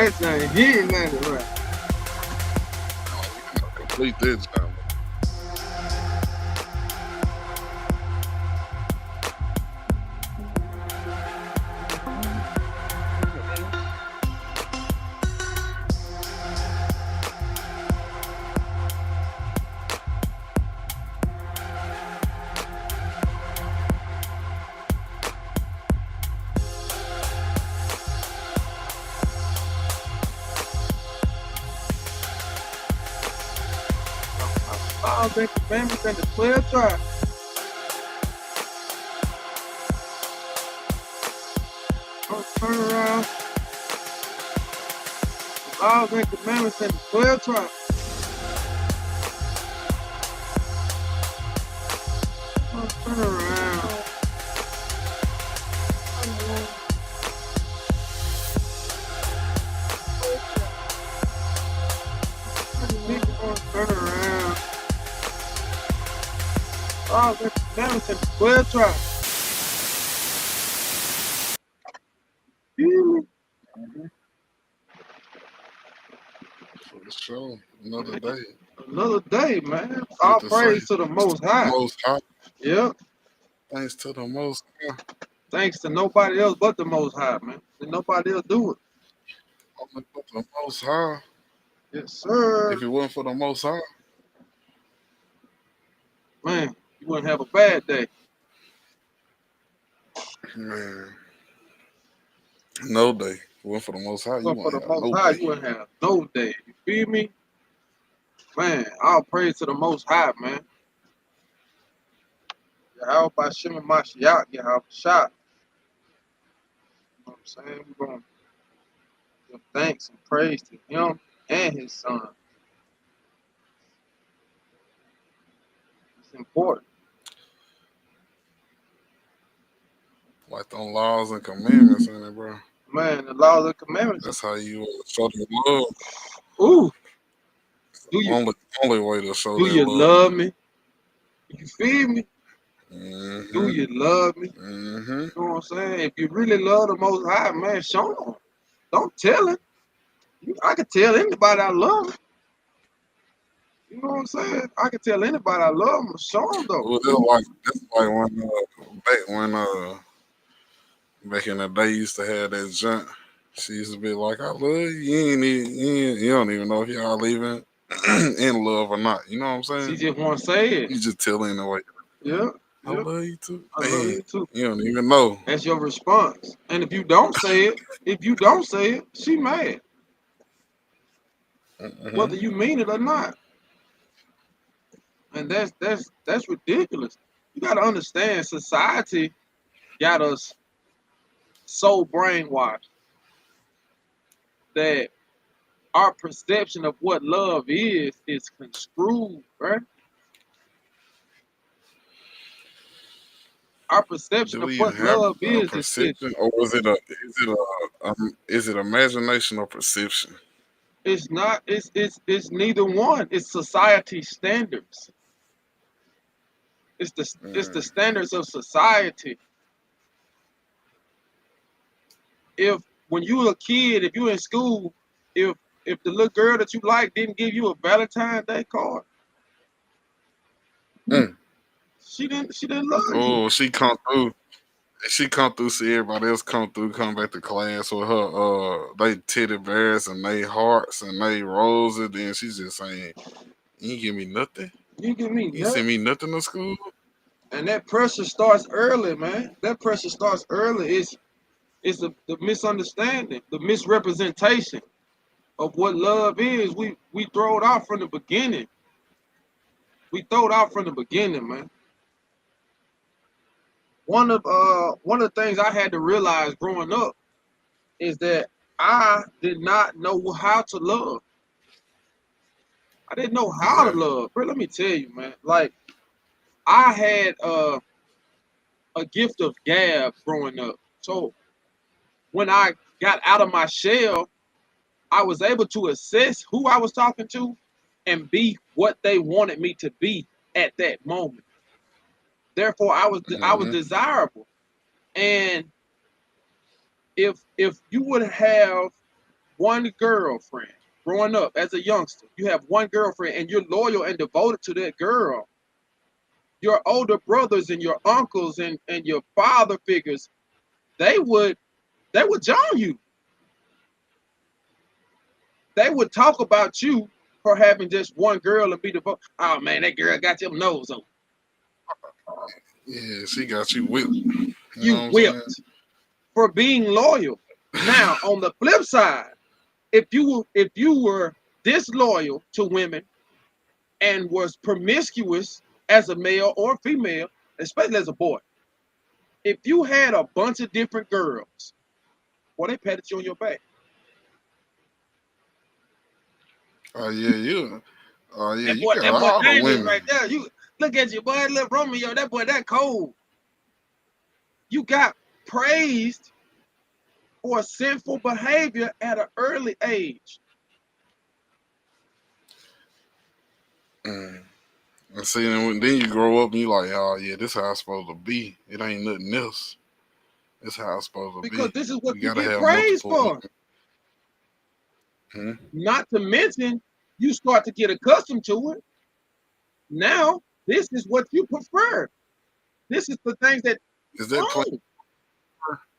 That thing hitting that right. Complete this time. Laws and commandments and the 12 tribes. Don't turn around. The laws and commandments and the 12 tribes. Don't turn around. People gonna turn around. Laws and commandments and the 12 tribes. Feel me? For sure. Another day. Another day, man. What All to praise say? to the Most High. Most high. Yep. Thanks to the most high. Thanks to nobody else but the Most High, man. And nobody else do it. Only for the most high. Yes, sir. If it wasn't for the most high, Man, you wouldn't have a bad day. man, no day. If it wasn't for the most high, you But for won't the have Most no High, day. you wouldn't have no day. You feel me? Man, all praise to the Most High, man. Yahweh by Shema Mashiach, Yahweh Shah. You know what I'm saying? We're going to give thanks and praise to him and his son. It's important. Like them laws and commandments in it, bro. Man, the laws and commandments. That's how you show them love. Ooh, do you Only way to show do that you love. love me? You feel me? Mm-hmm. Do you love me? Mm-hmm. You know what I'm saying? If you really love the Most High, man, show him. Don't tell him. I can tell anybody I love him. You know what I'm saying? I can tell anybody I love him. Show him though. Well, that's like when back in the day used to have that junk. She used to be like, "I love you. You don't even know if y'all even in love or not." You know what I'm She saying? just want to say it. You just tell her in the way, Yeah, "I yeah. love you too." I love Man, you too. you don't even know. That's your response. And if you don't say it, she mad. Mm-hmm. Whether you mean it or not. And that's ridiculous. You gotta understand society got us so brainwashed that our perception of what love is construed, right? Our perception Do of we even what have love a is perception, or is it imagination or perception? it's not it's neither one. It's society standards. It's the Mm. standards of society. If when you were a kid, if you were in school, if if the little girl that you like didn't give you a Valentine's Day card, Mm. she didn't love you. Oh, She come through, see everybody else come through, come back to class with her they teddy bears and they hearts and they roses. Then she's just saying, "You ain't give me nothing. You give me You ain't send nothing. me nothing to school." And that pressure starts early, man. That pressure starts early. It's the misunderstanding, the misrepresentation of what love is. We throw it out from the beginning. We throw it out from the beginning, man. One of the things I had to realize growing up is that I did not know how to love. I didn't know how to Okay. love. Bro, let me tell you, man. Like I had a gift of gab growing up. So when I got out of my shell, I was able to assess who I was talking to and be what they wanted me to be at that moment. Therefore, I was Mm-hmm. desirable. And if you would have one girlfriend growing up as a youngster. You have one girlfriend and you're loyal and devoted to that girl. Your older brothers and your uncles and your father figures, they would join you. They would talk about you for having just one girl and be devoted. Oh man, that girl got your nose on. Yeah, she got you whipped. You know what You I'm saying? whipped for being loyal. Now, on the flip side, if you were disloyal to women and was promiscuous as a male or female, especially as a boy, if you had a bunch of different girls, well, they patted you on your back. Oh yeah, you. Oh yeah, you got That boy all the dangerous women. right there. You look at your boy, little Romeo. That boy, that cold. You got praised for sinful behavior at an early age. Mm. And see, then you grow up and you like, oh yeah, this how it's supposed to be. It ain't nothing else. This how it's supposed to Because be. this is what You you gotta get have praised multiple for. women. Not to mention, you start to get accustomed to it. Now, this is what you prefer. This is the things that Is that plan?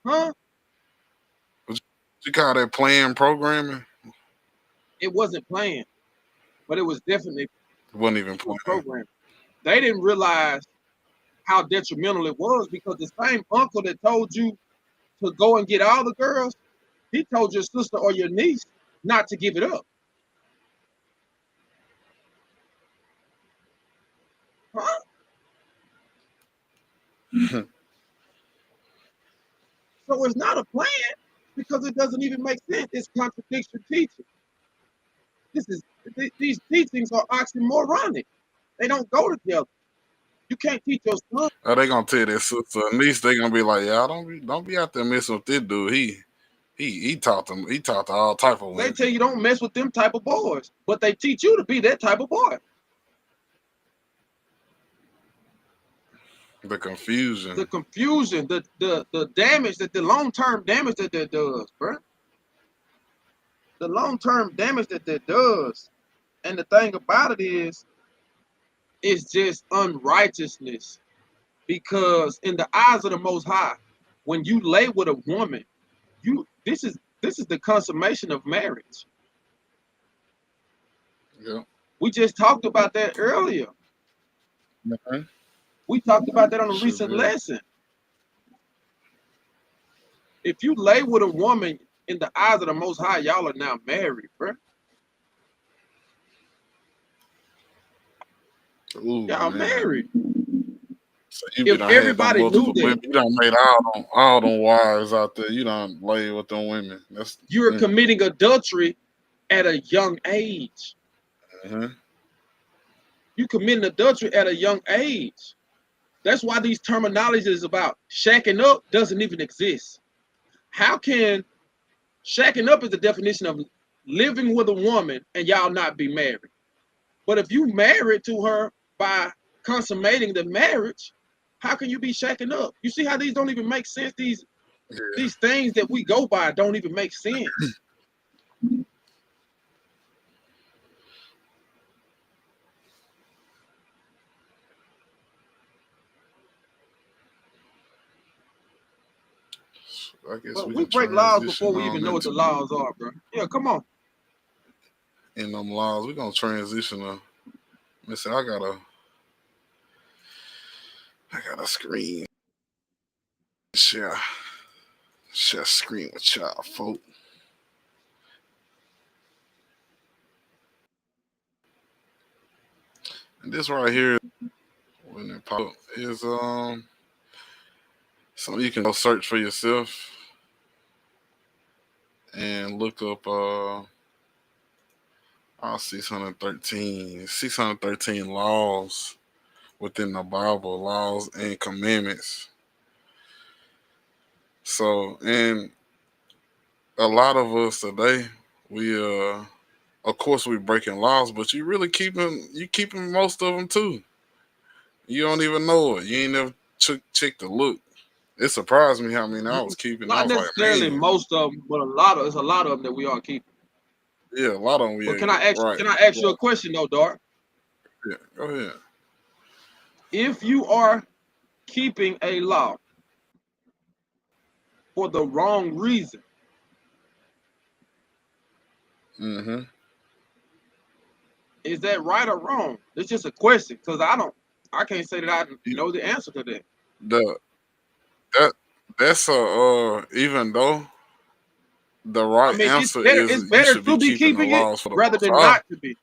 huh? What you call that plan programming? It wasn't planned, but it was definitely It wasn't even a planned. program. They didn't realize how detrimental it was because the same uncle that told you to go and get all the girls, he told your sister or your niece not to give it up. Huh? So it's not a plan because it doesn't even make sense. It's contradiction teaching. This is these teachings are oxymoronic. They don't go together. You can't teach your son. Are they gonna tell their sister or niece? They gonna be like, y'all don't be out there messing with this dude. He taught them. He taught to all type of They women. tell you don't mess with them type of boys, but they teach you to be that type of boy. The confusion. The confusion, the damage that the long-term damage that does, bro. The long-term damage that does. And the thing about it is, it's just unrighteousness. Because in the eyes of the Most High, when you lay with a woman, you this is the consummation of marriage. Yeah. We just talked about that earlier. Mhm. We talked about that on a Sure recent did. lesson. If you lay with a woman in the eyes of the Most High, y'all are now married, bro. Ooh Y'all man. married. So you be If done had them everybody knew multiple that, women. You done made all them wives out there. You done lay with them women. That's you're committing adultery at a young age. mhm. You committing adultery at a young age. That's why these terminologies about shacking up doesn't even exist. How can shacking up is the definition of living with a woman and y'all not be married? But if you married to her by consummating the marriage, how can you be shacking up? You see how these don't even make sense? Yeah. These things that we go by don't even make sense. I guess But we we can break laws transition before we even on know what the into laws are, bro. Yeah, come on. in them laws. We're gonna transition to listen, I got a screen share screen with y'all folk. And this right here when it pop up is something you can go search for yourself and look up 613 laws within the Bible, laws and commandments. So and a lot of us today, we of course we breaking laws, but you keeping most of them too. You don't even know it. You ain't never checked the look. It surprised me how many I was keeping. I Not was like, necessarily man, most of them, but a lot of them that we are keeping. Yeah, a lot of them. But Yeah, can right. I ask you Yeah, a question though, Dart? yeah. Go ahead. If you are keeping a law for the wrong reason, Mm-hmm. is that right or wrong? It's just a question because I can't say that I know the answer to that. The that that's a even though the I right mean, answer is it's you better should be to be keeping the keeping it laws for the rather Most than High. not to be.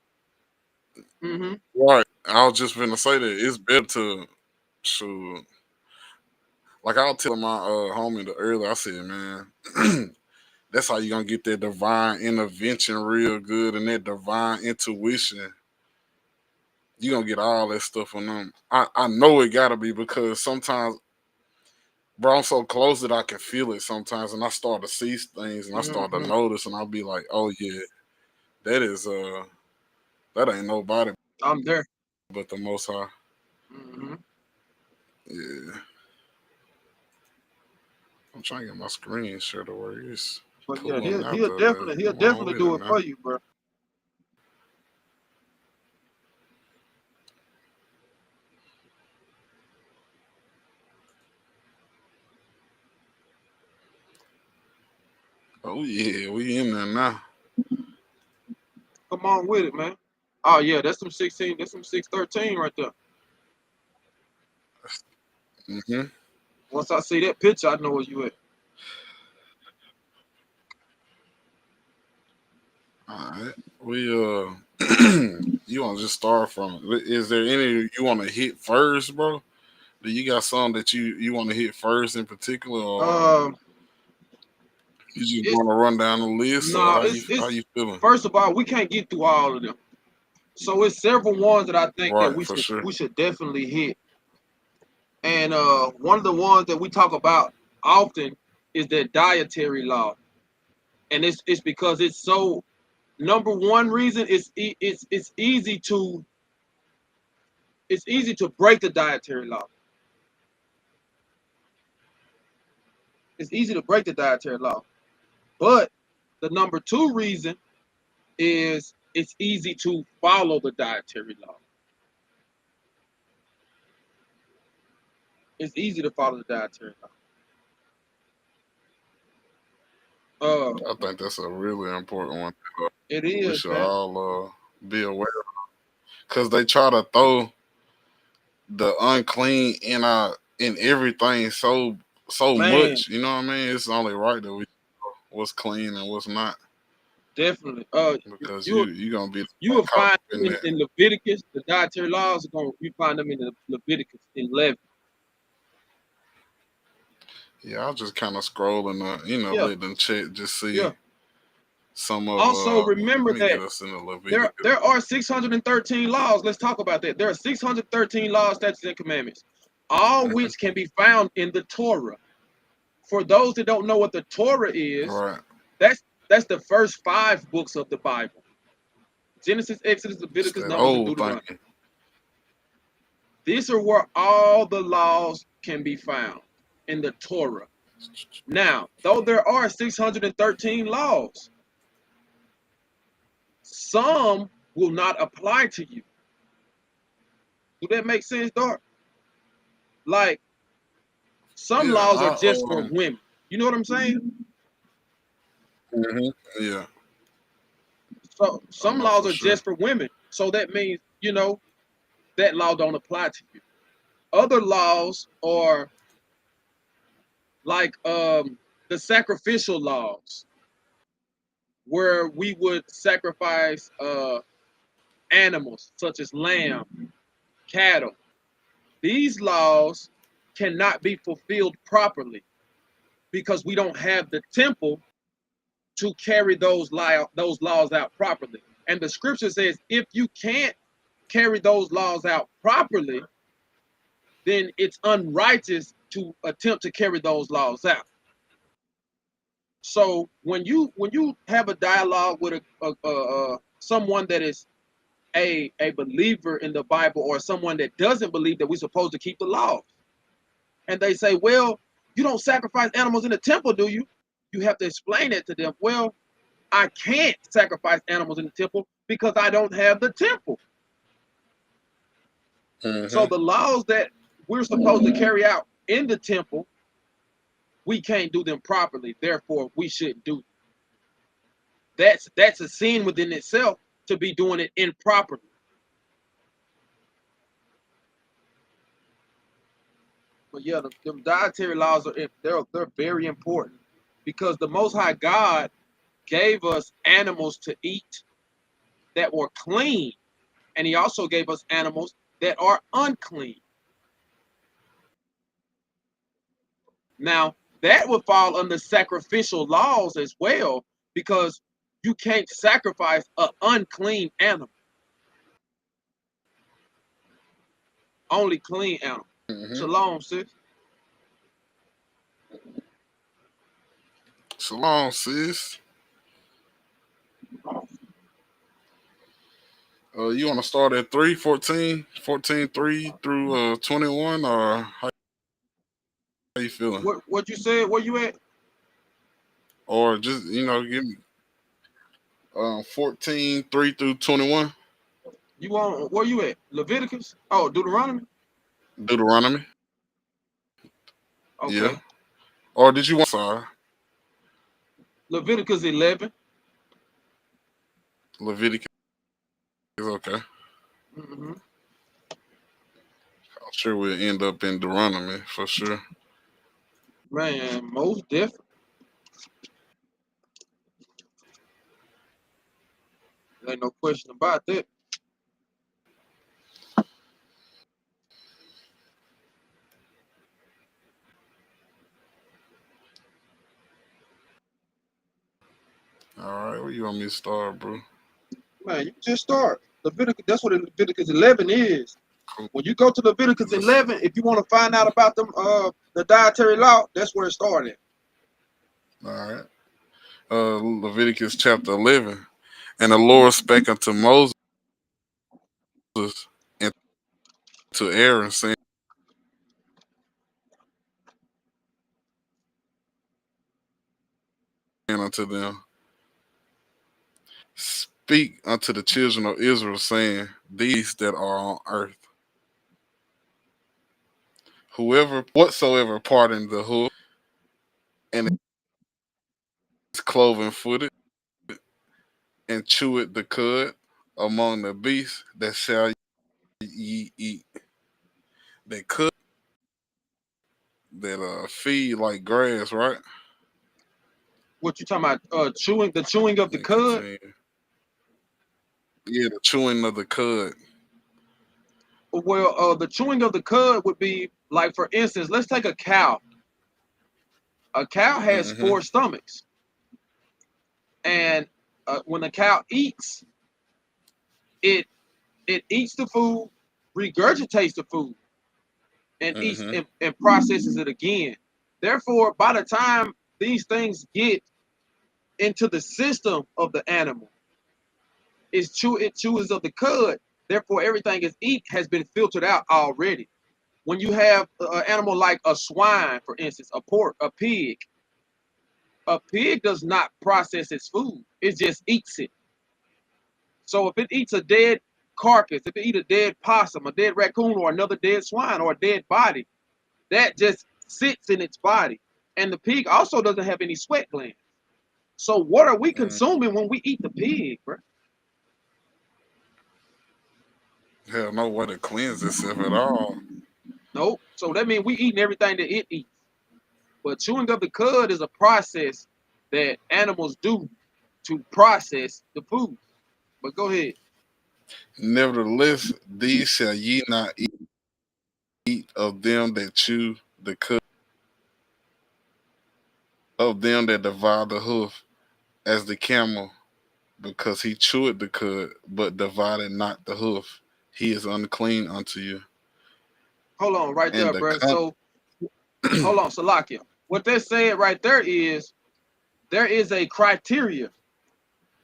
Hmm. Right. I was just gonna say that it's better to like I was telling my homie the earlier. I said, man, that's how you gonna get that divine intervention real good and that divine intuition. You gonna get all that stuff from them. I know it gotta be because sometimes, bro, I'm so close that I can feel it sometimes, and I start to see things and I start to Hmm. notice, and I'll be like, oh yeah, that is that ain't nobody I'm there. but the Most High. Hmm. Yeah, I'm trying to get my screen share to where it's But yeah, pulling out the he'll come on definitely with it do it now. for you, bro. Oh yeah, we in there now. Come on with it, man. Oh yeah, that's some 16. That's some 613 right there. Mm-hmm. Once I see that picture, I know where you at. All right. We you want to just start from? Is there any you want to hit first, bro? Do you got some that you want to hit first in particular, or Um, you just it's want to run down the list, or no, how it's you feeling? first of all, we can't get through all of them. So it's several ones that I think that Right, for sure. we should definitely hit. And one of the ones that we talk about often is that dietary law, and it's because it's so number one reason it's easy to break the dietary law. It's easy to break the dietary law, but the number two reason is it's easy to follow the dietary law. It's easy to follow the dietary law. Uh, I think that's a really important one. it We is, should man. all be aware because they try to throw the unclean in everything so Man, much. You know what I mean? It's only right that we know what's clean and what's not definitely. because You you gonna be you will caught find up in them that. in Leviticus. The dietary laws are going. You find them in the Leviticus 11. Yeah, I was just kind of scrolling, Yeah, let them check, just see yeah. some of. Also, remember Let me that get us in the Leviticus. there are 613 laws. Let's talk about that. There are 613 laws, statutes, and commandments, all Mhm. which can be found in the Torah. For those that don't know what the Torah is, Right, that's the first five books of the Bible: Genesis, Exodus, it's Leviticus, that Numbers, and old Deuteronomy. thing. These are where all the laws can be found in the Torah. Now, though there are 613 laws, some will not apply to you. Do that make sense, Dart? Like some Yeah, laws are just for women. You know what I'm saying? mhm, yeah, So I some know laws for are sure. just for women. So that means, that law don't apply to you. Other laws are like the sacrificial laws, where we would sacrifice animals such as lamb, cattle. These laws cannot be fulfilled properly because we don't have the temple to carry those laws out properly. And the scripture says if you can't carry those laws out properly, then it's unrighteous to attempt to carry those laws out. So when you have a dialogue with someone that is a believer in the Bible, or someone that doesn't believe that we're supposed to keep the laws, and they say, well, you don't sacrifice animals in the temple, do you? You have to explain it to them. Well, I can't sacrifice animals in the temple because I don't have the temple. So Mm-hmm. the laws that we're supposed to carry out in the temple, we can't do them properly. Therefore, we shouldn't do them. That's a sin within itself to be doing it improperly. But yeah, the dietary laws are they're very important because the Most High God gave us animals to eat that were clean, and He also gave us animals that are unclean. Now that would fall under sacrificial laws as well because you can't sacrifice an unclean animal, only clean animal. Mm-hmm. Shalom, sis. Shalom, sis. You want to start at 3:14, 3 through 21, or how you feeling? What you said? Where you at? Or just, give me 14, 3 through 21, You want where you at? Leviticus? Oh, Deuteronomy? Deuteronomy. Yeah. Okay. Or did you want, sorry, Leviticus 11. Leviticus? Okay. Hmm. I'm sure we'll end up in Deuteronomy for sure. Man, most definitely. There ain't no question about that. All right. Where you want me to start, bro? Man, you just start. Leviticus, that's what Leviticus 11 is. Cool. When you go to Leviticus Let's, 11, if you want to find out about them, the dietary law, that's where it started. all right. Leviticus chapter 11. And the Lord spake unto Moses and to Aaron, saying unto them, speak unto the children of Israel, saying, these that are on earth, whatsoever pardon the hoof, and is cloven footed, and cheweth the cud among the beasts that shall ye eat. That cud, that feed like grass, right? What you talking about? Chewing the chewing of the And cud. continue. Yeah, the chewing of the cud. Well, the chewing of the cud would be like, for instance, let's take a cow. A cow has Mm-hmm. four stomachs, and when a cow eats, it it eats the food, regurgitates the food, and eats Mm-hmm. and processes it again. Therefore, by the time these things get into the system of the animal, it chews of the cud. Therefore, everything is eat has been filtered out already. When you have an animal like a swine, for instance, a pork, a pig does not process its food. It just eats it. So if it eats a dead carcass, if it eats a dead possum, a dead raccoon, or another dead swine, or a dead body, that just sits in its body. And the pig also doesn't have any sweat glands. So what are we Mm. consuming when we eat the pig, bro? Hell, no way to cleanse itself at all. Nope. So that means we eating everything that it eats. But chewing of the cud is a process that animals do to process the food. But go ahead. Nevertheless, these shall ye not eat of them that chew the cud, of them that devour the hoof, as the camel, because he chewed the cud, but divided not the hoof. He is unclean unto you. Hold on right And there, the bro. So hold on, Salakia. What they're saying right there is there is a criteria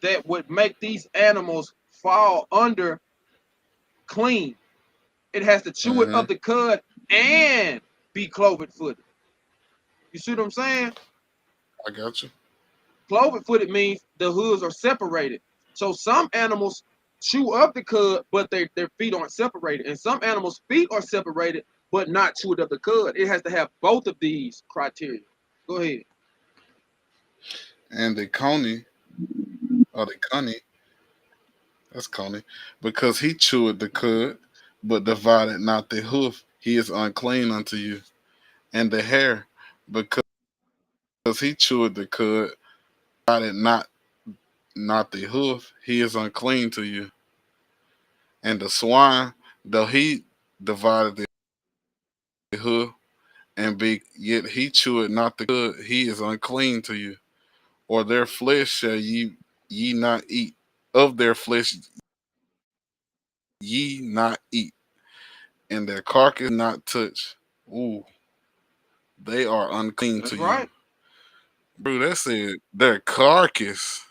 that would make these animals fall under clean. It has to chew it mm-hmm, of the cud and be cloven footed. You see what I'm saying? I got you. Cloven-footed means the hooves are separated. So some animals chew up the cud, but their feet aren't separated. And some animals' feet are separated, but not chewed up the cud. It has to have both of these criteria. Go ahead. And the coney, or the coney, that's coney, because he chewed the cud, but divided not the hoof, he is unclean unto you. And the hare, because he chewed the cud, divided not the hoof, he is unclean to you. And the swine, though he divided the hoof, and be yet he chewed not the cud, he is unclean to you. Or their flesh shall ye not eat. Of their flesh ye not eat, and their carcass not touch. Ooh, they are unclean That's to you. right. Bro, that said their carcass.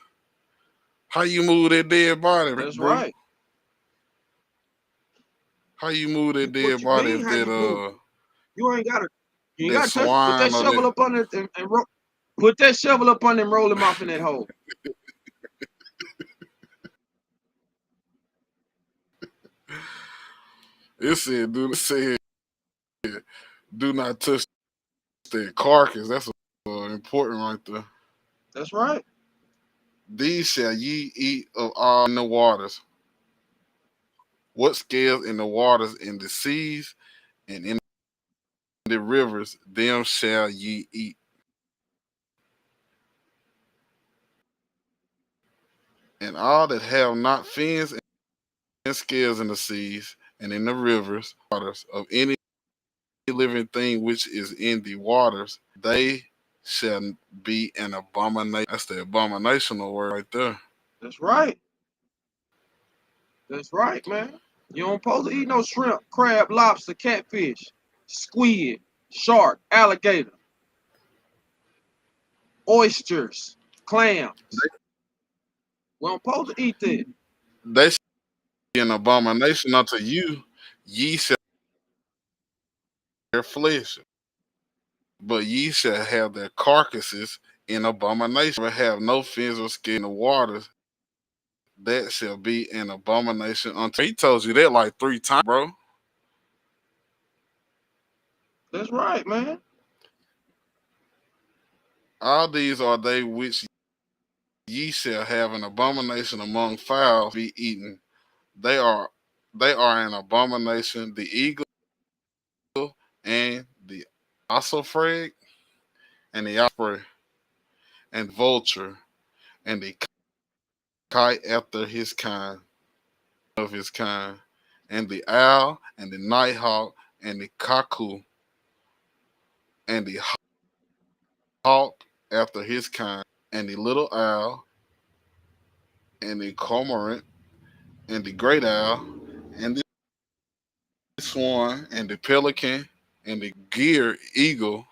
How you move that dead body, That's bro? right. How you move that What dead you body mean? if How you move? You ain't gotta. You ain't that gotta touch it. Put that swine or shovel that up on it put that shovel up on him, roll him off in that hole. it said do not touch their carcass. That's important right there. That's right. These shall ye eat of all in the waters. What scales in the waters, in the seas, and in the rivers, them shall ye eat. And all that have not fins and scales in the seas and in the rivers, waters of any living thing which is in the waters, they shall be an abomination. That's the abominational word right there. That's right. That's right, man. You don't supposed to eat no shrimp, crab, lobster, catfish, squid, shark, alligator, oysters, clams. We don't supposed to eat that. They shall be an abomination unto you. Ye shall their flesh, but ye shall have their carcasses in abomination. Have no fins or skin in the waters. That shall be an abomination unto. He told you that like 3 times, bro. That's right, man. All these are they which ye shall have an abomination among fowls be eaten. They are an abomination. The eagle and the ossifrage and the osprey and vulture and the kite after his kind of his kind and the owl and the nighthawk and the cuckoo and the hawk after his kind and the little owl and the cormorant and the great owl and the swan and the pelican and the gear eagle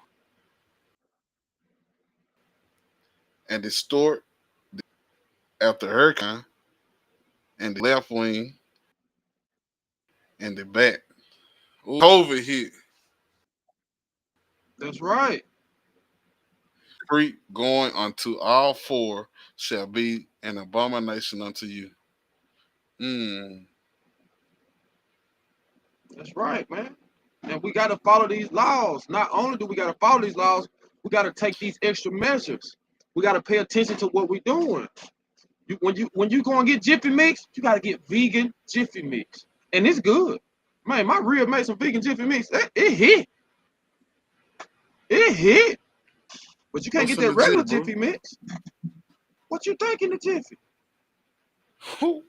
and the stork after her kind and the left wing and the bat. Ooh, COVID hit. That's right. Creep going unto all four shall be an abomination unto you. Mm. That's right, man. And we got to follow these laws. Not only do we got to follow these laws, we got to take these extra measures. We got to pay attention to what we're doing. When you go and get Jiffy Mix, you got to get vegan Jiffy Mix, and it's good. Man, my rib made some vegan Jiffy Mix. It hit. It hit. But you can't What's get in that the regular jib, bro? Jiffy Mix. What you think in the Jiffy? Who?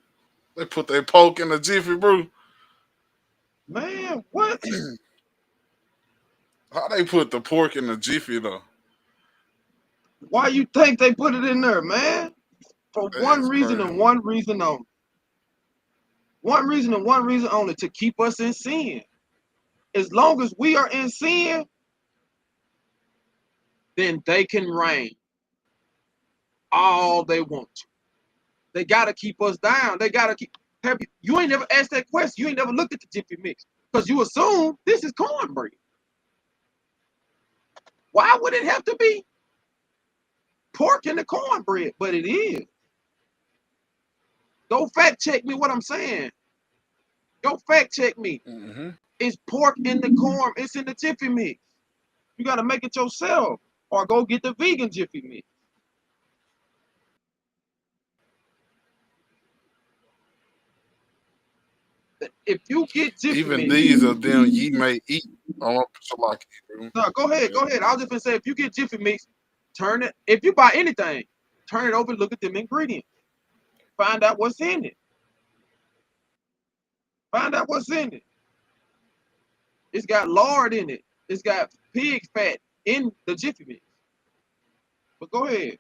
They put their poke in the jiffy, bro. Man, what? How they put the pork in the jiffy though? Why you think they put it in there, man? For That one is reason crazy. and one reason only. One reason and one reason only, to keep us in sin. As long as we are in sin, then they can reign all they want to. They gotta keep us down. They gotta keep. You ain't never asked that question. You ain't never looked at the Jiffy Mix because you assume this is cornbread. Why would it have to be? pork in the cornbread, but it is. Don't fact check me what I'm saying. Don't fact check me. Mm-hmm. It's pork in the corn. It's in the Jiffy Mix. You got to make it yourself or go get the vegan Jiffy Mix. If you get Jiffy Even Mix, these of them ye may eat. Oh, like it, no, go ahead, yeah. go ahead. I was just gonna say, if you get Jiffy Mix, turn it. If you buy anything, turn it over, look at them ingredients, find out what's in it. Find out what's in it. It's got lard in it. It's got pig fat in the Jiffy Mix. But go ahead.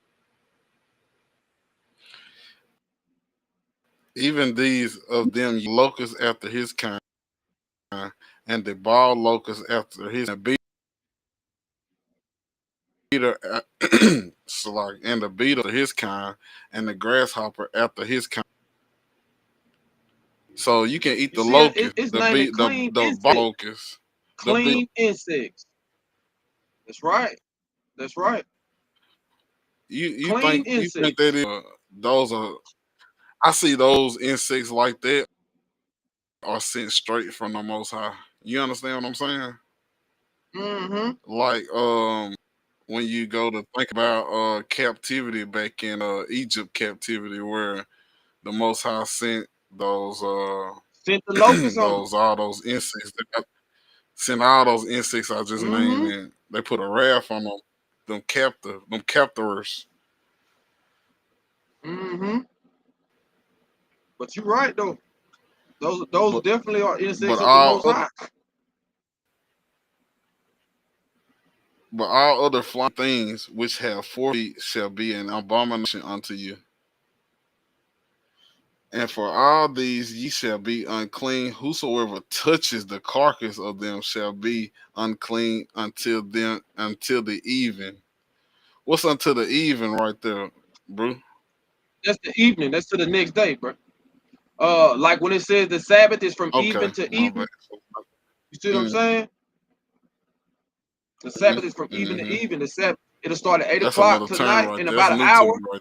Even these of them locusts after his kind, and the bald locust after his beater, so like, and the beetle after his kind, and the grasshopper after his kind. So you can eat You the see, locust, it's naming clean the insects. locust, the beetle. Clean insects. That's right. That's right. Clean You think that insects. those are, I see those insects like that are sent straight from the Most High. You understand what I'm saying? Mm-hmm. Like when you go to think about captivity back in Egypt captivity, where the Most High sent those Sent the locusts on them. those all those insects that sent all those insects I just named, Mm-hmm. and they put a wrath on them captors. Mm-hmm. But you're right though. Those But definitely are insects of the all Most other High. but all other flying things which have 4 feet shall be an abomination unto you. And for all these ye shall be unclean. Whosoever touches the carcass of them shall be unclean until the even. What's until the even right there, bro? That's the evening. That's to the next day, bro. Like when it says the Sabbath is from Okay, even to my bad. even. You see what I'm Mm-hmm, saying? The Sabbath is from even to mm-hmm. even. The Sabbath it'll start at 8 That's o'clock another term tonight right in there. That's about an new to hour. me, right?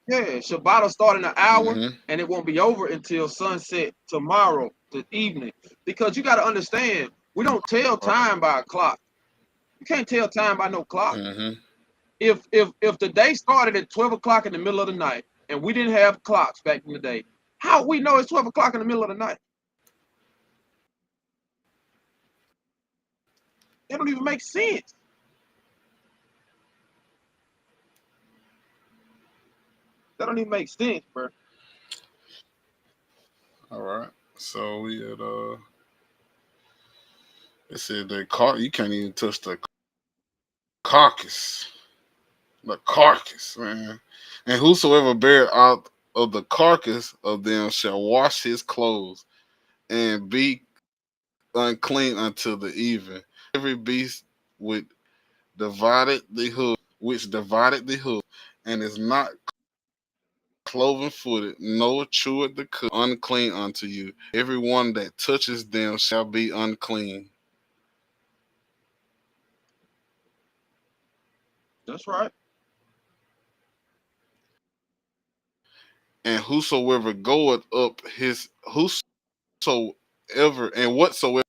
Yeah, Shabbat will start in an hour, Mm-hmm. and it won't be over until sunset tomorrow, the evening. Because you got to understand, we don't tell Right. time by a clock. You can't tell time by no clock. Mm-hmm. If the day started at 12 o'clock in the middle of the night, and we didn't have clocks back in the day, how we know it's 12 o'clock in the middle of the night? That don't even make sense. That don't even make sense, bro. All right. So we had it said the car you can't even touch the carcass. The carcass, man. And whosoever bear out of the carcass of them shall wash his clothes and be unclean until the even. Every beast with divided the hoof, which divided the hoof, and is not cloven footed, nor chewed the cud, unclean unto you. Every one that touches them shall be unclean. That's right. And whosoever goeth up his whosoever and whatsoever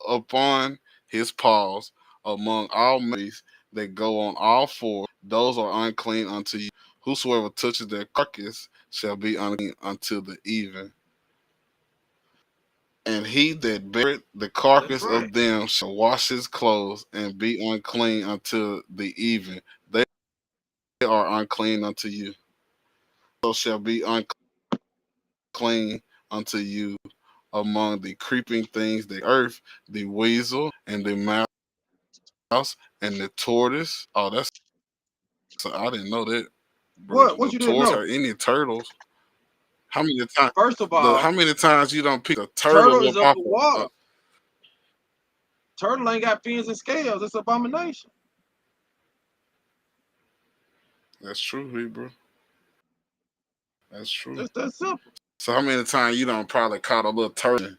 upon his paws among all males that go on all four, those are unclean unto you. Whosoever touches their carcass shall be unclean until the even. And he that beareth the That's carcass right. of them shall wash his clothes and be unclean until the even. They are unclean unto you. So shall be unclean unto you among the creeping things, the earth, the weasel, and the mouse, and the tortoise. Oh, that's so I didn't know that, bro. What The you didn't tortoise know? or any turtles. How many times? First of The all, how many times you don't pick a turtle turtle is up of off the of? water. Turtle ain't got fins and scales. It's abomination. That's true, Hebrew. That's true. Just that simple. So how many times you don't probably caught a little turtle?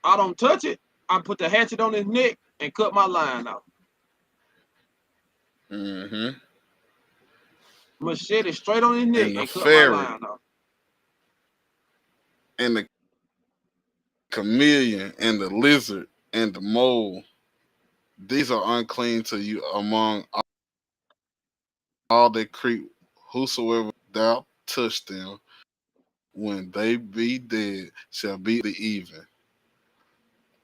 I don't touch it. I put the hatchet on his neck and cut my line out. Mm-hmm. Machete straight on his neck And the and cut my fairy line off. and the chameleon and the lizard and the mole, these are unclean to you among all that creep. Whosoever thou touch them, when they be dead, shall be the even.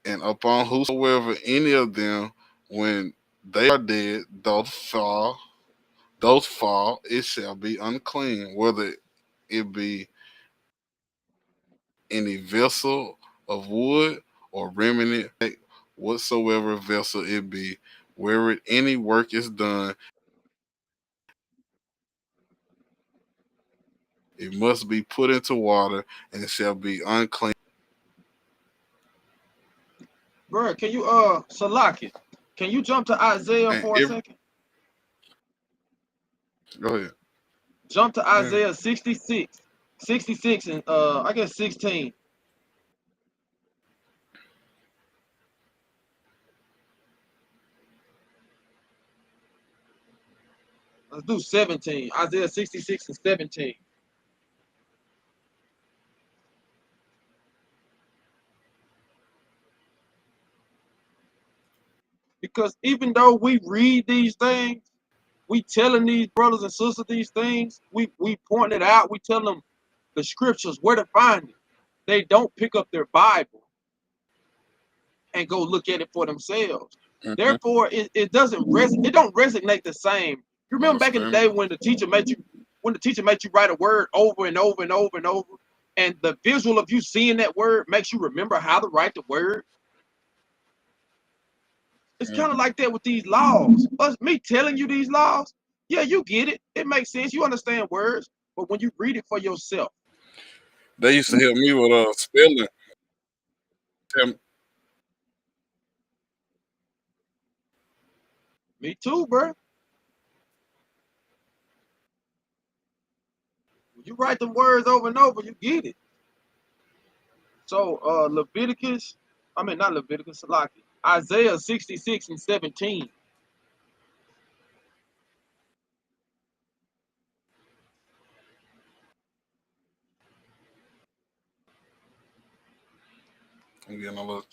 And upon whosoever any of them, when they are dead, those fall, it shall be unclean, whether it be any vessel of wood or remnant, whatsoever vessel it be, where any work is done, it must be put into water and shall be unclean. Bro, can you Salaki, can you jump to Isaiah And for a second? go ahead. Jump to Yeah. Isaiah 66. 66 and I guess 16. Let's do 17. Isaiah 66 and 17. Because even though we read these things, we telling these brothers and sisters these things, we point it out, we tell them the scriptures where to find it. They don't pick up their Bible and go look at it for themselves. Mm-hmm. Therefore, it don't resonate the same. You remember back in the day Understand? when the teacher made you write a word over and over and over and over, and the visual of you seeing that word makes you remember how to write the word. It's kind of Mm-hmm. like that with these laws. Me telling you these laws, yeah, you get it. It makes sense. You understand words, but when you read it for yourself, They used to help me with spelling. Tell me too, bro. When you write the words over and over, you get it. So not Leviticus, Salaki, Isaiah 66 and 17. I'm getting a little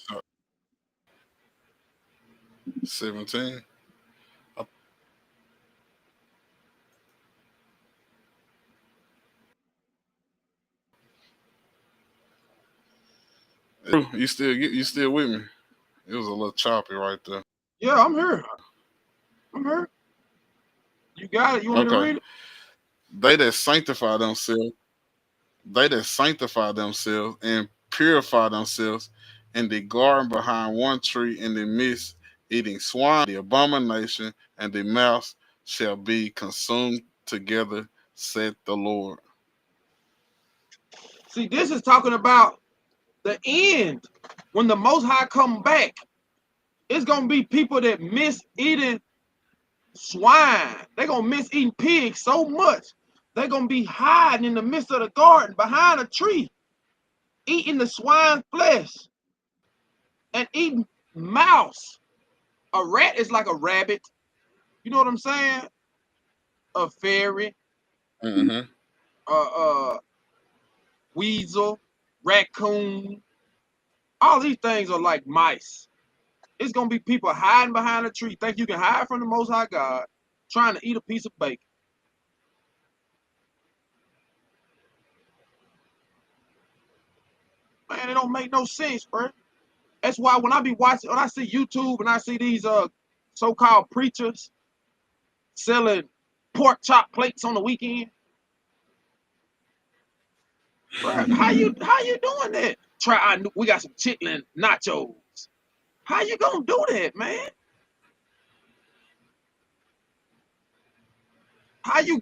17. You still with me? It was a little choppy right there. Yeah, I'm here. I'm here. You got it. You want me to Okay. read it? They that sanctify themselves, and purify themselves in the garden behind one tree in the midst, eating swine, the abomination, and the mouse shall be consumed together, said the Lord. See, this is talking about the end. When the Most High come back, it's gonna be people that miss eating swine. They're gonna miss eating pigs so much. They're gonna be hiding in the midst of the garden behind a tree, eating the swine flesh and eating mouse. A rat is like a rabbit. You know what I'm saying? A fairy, Mm-hmm. a weasel, raccoon. All these things are like mice. It's gonna be people hiding behind a tree. Think you can hide from the Most High God, trying to eat a piece of bacon. Man, it don't make no sense, bro. That's why when I see YouTube and I see these so-called preachers selling pork chop plates on the weekend, bro, how you doing that? We got some chitlin nachos. How you gonna do that, man? How you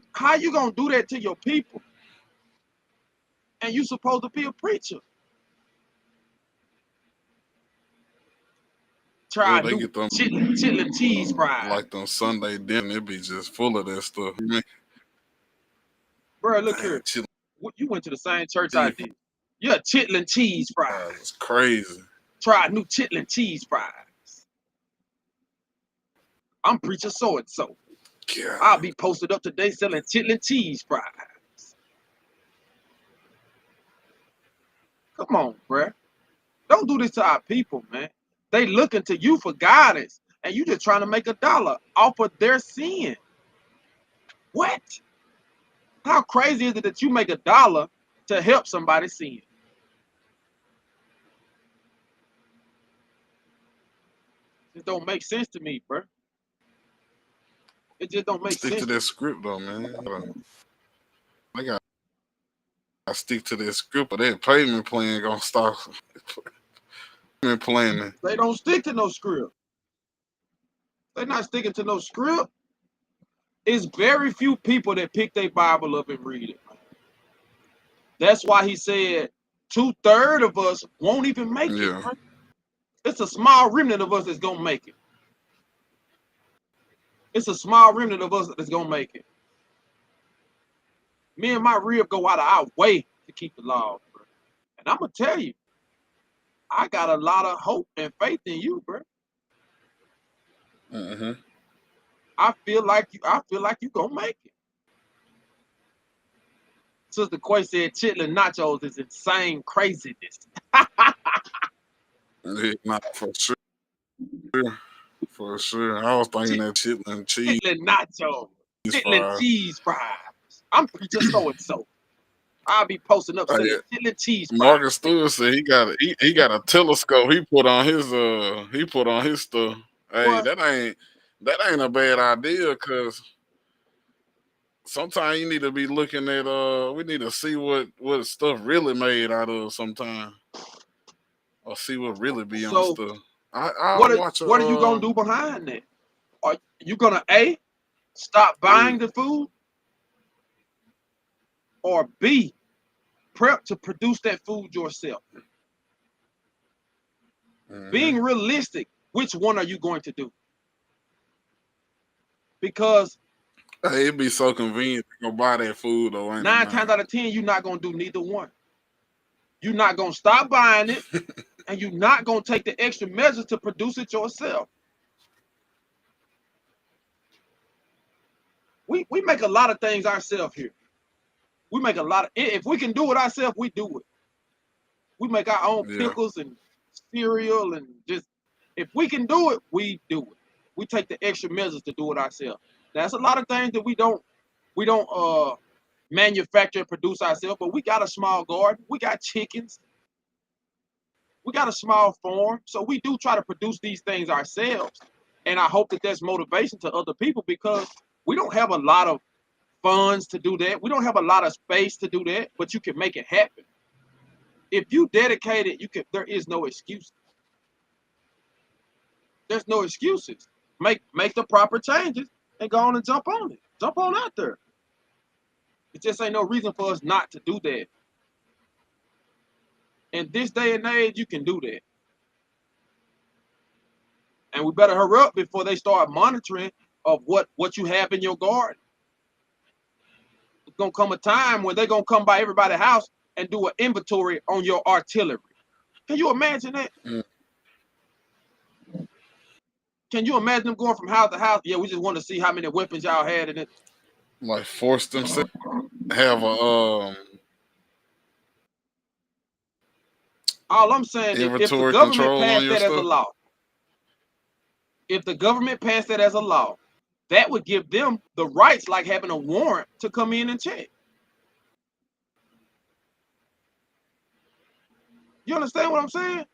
gonna do that to your people? And you supposed to be a preacher. Oh, Try they new get them chitlin cheese fries. like them Sunday dinner. It be just full of that stuff. Man, Bro, look man, here. chili You went to the same church I cheese did. Yeah, chitlin cheese fries fries. is crazy. Try new chitlin cheese fries. I'm preacher so and so. I'll God. be posted up today selling chitlin cheese fries. Come on, bruh. Don't do this to our people, man. They looking to you for guidance, and you just trying to make $1 off of their sin. What? How crazy is it that you make $1 to help somebody sin? It don't make sense to me, bro. It just don't make Stick to sense to that me. script though, man. They got to stick to that script, or that payment plan gonna start. Payment planning. They don't stick to no script. They're not sticking to no script. It's very few people that pick their Bible up and read it. That's why he said 2/3 of us won't even make it. Yeah. Bro. It's a small remnant of us that's gonna make it. It's a small remnant of us that's gonna make it. Me and my rib go out of our way to keep the law, bro. And I'm gonna tell you, I got a lot of hope and faith in you, bro. Mm-hmm. I feel like you gonna make it. Sister Quay said chitlin nachos is insane craziness. Yeah, not for sure. For sure. I was thinking that chitlin cheese Chitlin nachos, chitlin fries. cheese fries. I'm preacher so and so. I'll be posting up selling Hey, chitlin cheese fries. Marcus Stewart said he got a telescope he put on his stuff. Hey, What? that ain't a bad idea because sometimes you need to be looking at we need to see what stuff really made out of sometimes, or see what really be on So stuff. I watch what are you gonna do behind that? Are you gonna A, stop buying the food, or B, prep to produce that food yourself? mm-hmm. Being realistic, which one are you going to do? Because Hey, it'd be so convenient to go buy that food though, ain't it, 9 man? times out of 10, you're not gonna do neither one. You're not gonna stop buying it, and you're not gonna take the extra measures to produce it yourself. We make a lot of things ourselves here. We make a lot of, if we can do it ourselves, we do it. We make our own Yeah. pickles and cereal and just, if we can do it, we do it. We take the extra measures to do it ourselves. That's a lot of things that we don't manufacture and produce ourselves, but we got a small garden, we got chickens, we got a small farm, so we do try to produce these things ourselves. And I hope that there's motivation to other people because we don't have a lot of funds to do that. We don't have a lot of space to do that, but you can make it happen. If you dedicate it, you can. There is no excuse. There's no excuses. Make the proper changes and go on and jump on it. Jump on out there. It just ain't no reason for us not to do that. In this day and age, you can do that. And we better hurry up before they start monitoring of what you have in your garden. It's gonna come a time when they're gonna come by everybody's house and do an inventory on your artillery. Can you imagine that? Mm. Can you imagine them going from house to house? Yeah, we just want to see how many weapons y'all had in it. Like force themselves to have a All I'm saying is if the inventory government control on passed your that as a stuff. law, if the government passed that as a law, that would give them the rights like having a warrant to come in and check. You understand what I'm saying?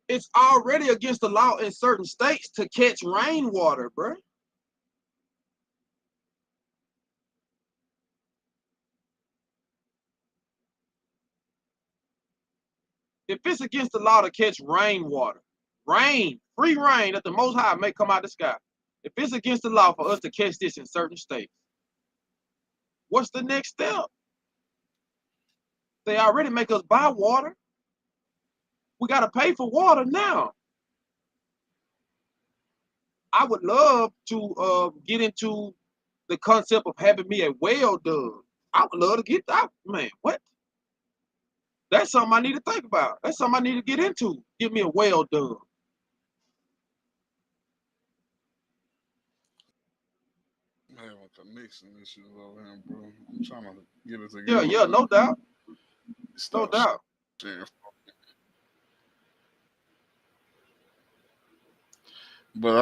It's already against the law in certain states to catch rainwater, bro. If it's against the law to catch rainwater, free rain that the Most High may come out of the sky. If it's against the law for us to catch this in certain states, what's the next step? They already make us buy water. We got to pay for water now. I would love to get into the concept of having me a well done. I would love to get that. Man, what? That's something I need to think about. That's something I need to get into. Give me a well done. connection issues over here, bro. I'm trying to get it Yeah, together. yeah, no doubt, no Stop doubt. sharing. But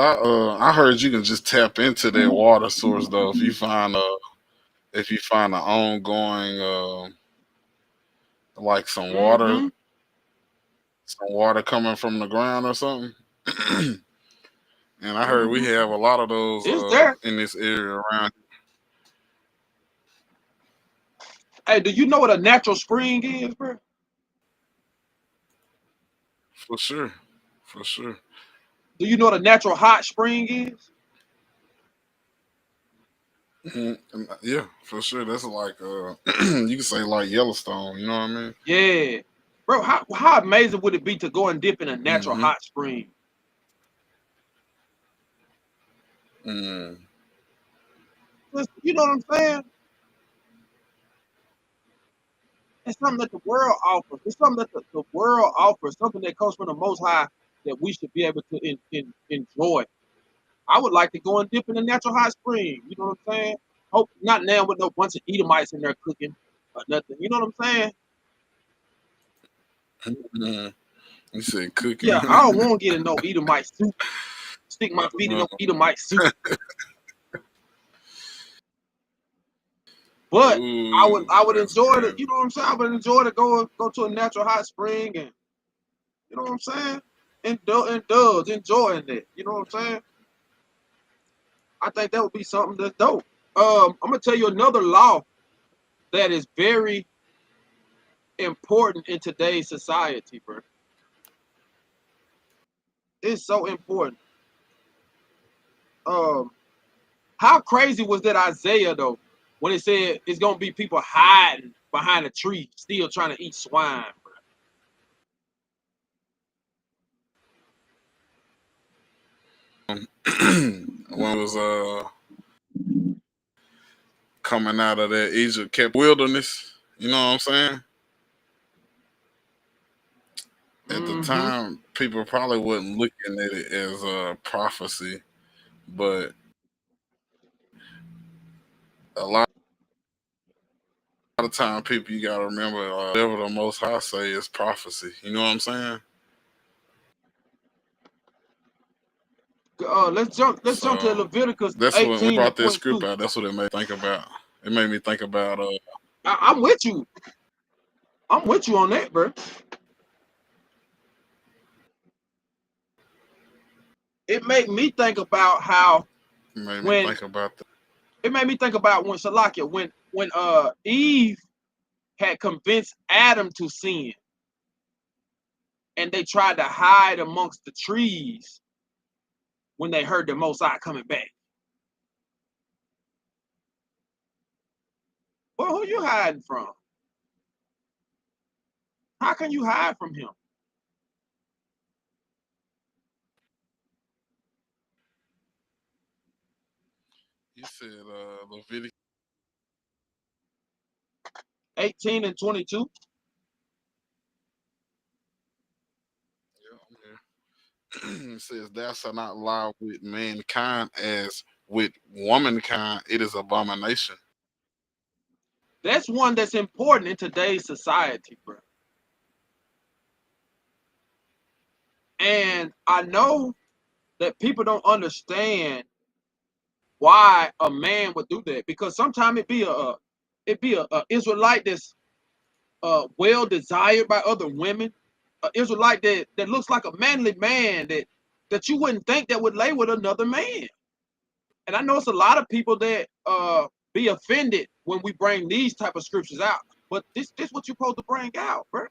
I heard you can just tap into that water source though if you find an ongoing like Mm-hmm. some water coming from the ground or something. And I heard we Mm-hmm. have a lot of those It's there. in this area around Hey, do you know what a natural spring is, bro? for sure, for sure. Do you know what a natural hot spring is? Yeah, for sure. That's like you can say like Yellowstone. You know what I Yeah, bro. How amazing would it be to go and dip in a natural mean? hot spring? Mm-hmm. You know what I'm saying? It's something that the world offers. It's something that the world offers. Something that comes from the Most High that we should be able to enjoy. I would like to go and dip in a natural hot spring. You know what I'm saying? Hope not now with no bunch of Edomites in there cooking or nothing. You know what I'm saying? Mm-hmm. You said cooking. Yeah, I don't want to get in no Edomite soup. Stick my feet in Uh, no Edomite soup. But I would that's enjoy it. crazy. You know what I'm saying? I would enjoy to go to a natural hot spring and you know what I'm saying? Indulge, enjoying it. You know what I'm saying? I think that would be something that's dope. I'm gonna tell you another law that is very important in today's society, bro. It's so important. Um, how crazy was that Isaiah though, when it said it's gonna be people hiding behind a tree, still trying to eat swine, bro. One was coming out of that Egypt kept wilderness. You know what I'm saying? At the Mm-hmm. time, people probably wasn't looking at it as a prophecy, but a lot of time, people you gotta remember, whatever the Most High say is prophecy. You know what I'm saying? Let's jump to So Leviticus that's when I 18 and brought that script 22. out. That's what it made me think about. It made me think about I'm with you. I'm with you on that, bro. It made me think about how it made me when think about it made me think about when Salakia, when Eve had convinced Adam to sin and they tried to hide amongst the trees when they heard the Most High coming back. Well, who you hiding from? How can you hide from him? You said Leviticus. 18 and 22. Yeah, I'm here. It says, "Thou shalt not lie with mankind as with womankind; it is abomination." That's one that's important in today's society, bro. And I know that people don't understand why a man would do that because sometimes it be a Israelite that's well desired by other women, an Israelite that looks like a manly man that you wouldn't think that would lay with another man. And I know it's a lot of people that be offended when we bring these type of scriptures out, but this what you're supposed to bring out, bro.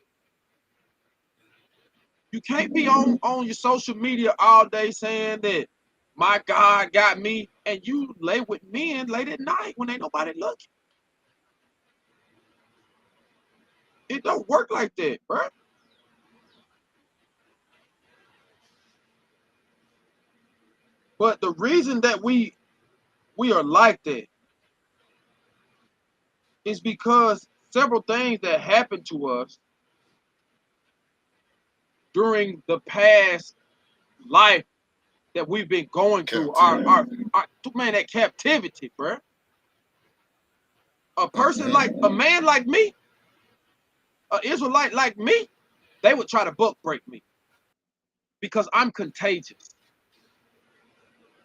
You can't be on your social media all day saying that my God got me, and you lay with men late at night when ain't nobody looking. It don't work like that, bro. But the reason that we are like that is because several things that happened to us during the past life that we've been going through Captivity. our man, that captivity, bro. A person like Mhm. a man like me, an Israelite like me, they would try to buck break me because I'm contagious.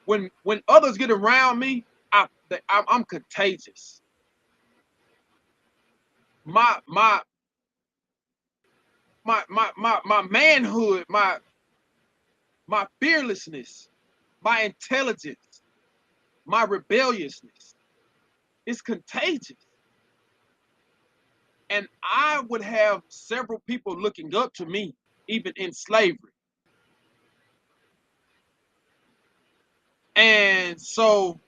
When others get around me, I'm contagious. My my my manhood, my fearlessness, my intelligence, my rebelliousness is contagious. And I would have several people looking up to me, even in slavery. And so,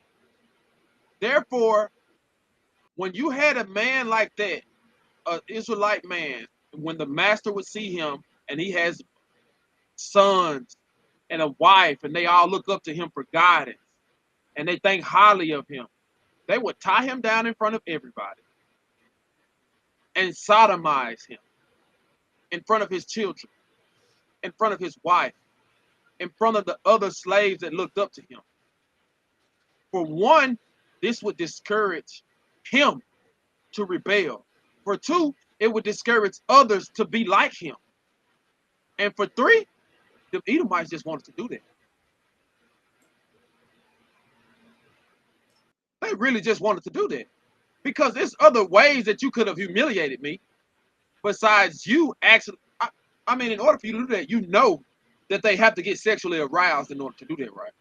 therefore, when you had a man like that, an Israelite man, when the master would see him and he has sons and a wife, and they all look up to him for guidance and they think highly of him, they would tie him down in front of everybody and sodomize him in front of his children, in front of his wife, in front of the other slaves that looked up to him. For one, this would discourage him to rebel. For two, it would discourage others to be like him. And for three, the Edomites just wanted to do that. They really just wanted to do that. Because there's other ways that you could have humiliated me besides you actually. I mean, in order for you to do that, you know that they have to get sexually aroused in order to do that, right?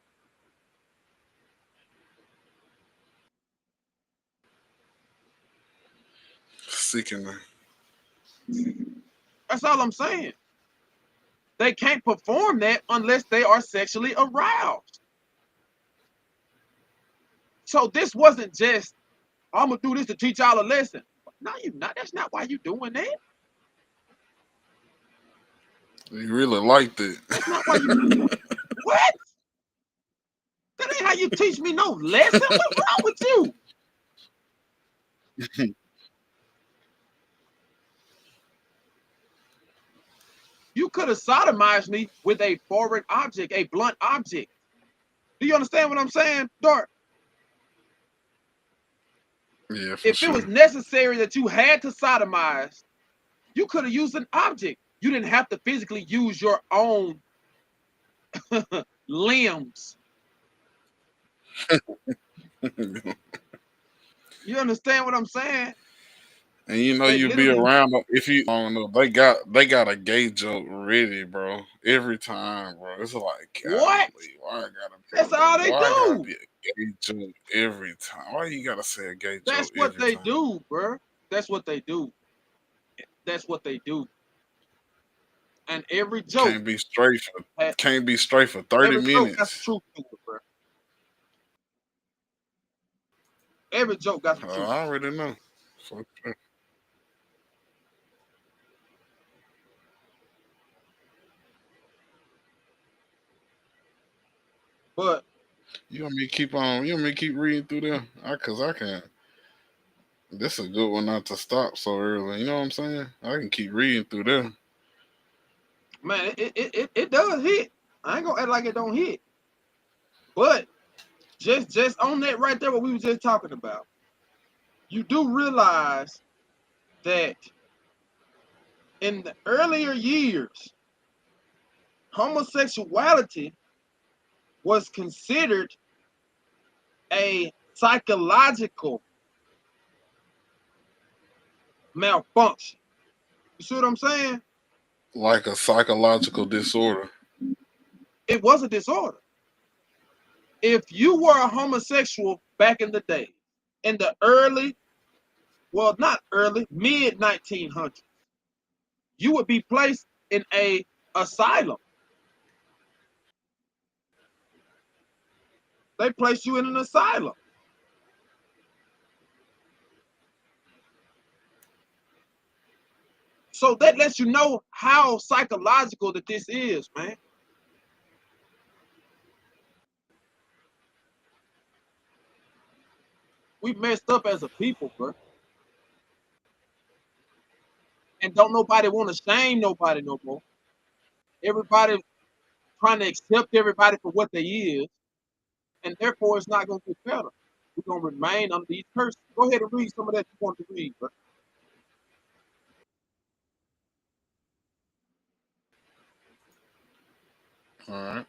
Seeking. That's all I'm saying. They can't perform that unless they are sexually aroused. So this wasn't just, I'm gonna do this to teach y'all a lesson. No, you're not. That's not why you're doing that. You really liked it. That's not why you. What? That ain't how you teach me no lesson. What's wrong with you? You could have sodomized me with a foreign object, a blunt object. Do you understand what I'm saying, Dart? Yeah, for If it was sure. necessary that you had to sodomize, you could have used an object. You didn't have to physically use your own limbs. You understand what I'm saying? And you know They you be literally. around them if you don't know. They got a gay joke ready, bro. Every time, bro. It's like, What? golly, why I gotta That's all they why I gotta do. be a gay joke every time? Why you gotta say a gay That's joke what every they time? do, bro. That's what they do. That's what they do. And every joke Can't be straight for has can't be straight for 30 every joke got some minutes. truth to it, bro. Every joke got some truth I to it. already know. For sure. But You want me to keep reading through them? Cause I can. This is a good one not to stop so early. You know what I'm saying? I can keep reading through them. man, it does hit. I ain't gonna act like it don't hit. But just on that right there, what we were just talking about, you do realize that in the earlier years, homosexuality was considered a psychological malfunction. You see what I'm saying? Like a psychological disorder. It was a disorder. If you were a homosexual back in the day, in the early, well, not early, mid 1900s, you would be placed in a asylum. They placed you in an asylum. So that lets you know how psychological that this is, man. We messed up as a people, bro. And don't nobody want to shame nobody no more. Everybody trying to accept everybody for what they is, and therefore it's not gonna get better. We're gonna remain under these curses. Go ahead and read some of that you want to read, bro. All right.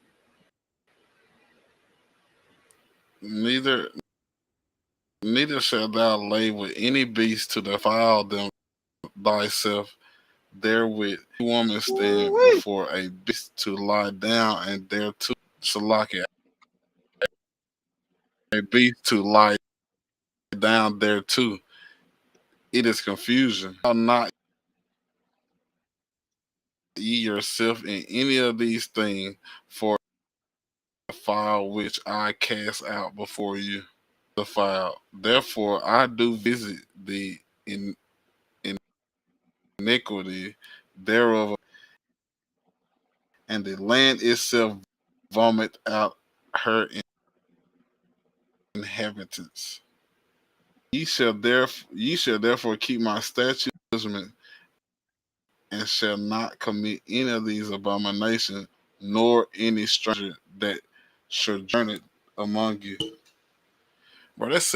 Neither neither shalt thou lay with any beast to defile them thyself therewith. A woman stand Ooh-wee. before a beast to lie down, and thereto Salaki, a beast to lie down thereto. It is confusion. Shall not ye yourself in any of these things, for the file which I cast out before you, the file. Therefore I do visit the iniquity thereof, and the land itself vomit out her inhabitants. Ye shall therefore keep my statute judgment, and shall not commit any of these abominations, nor any stranger that sojourneth among you. Bro, that's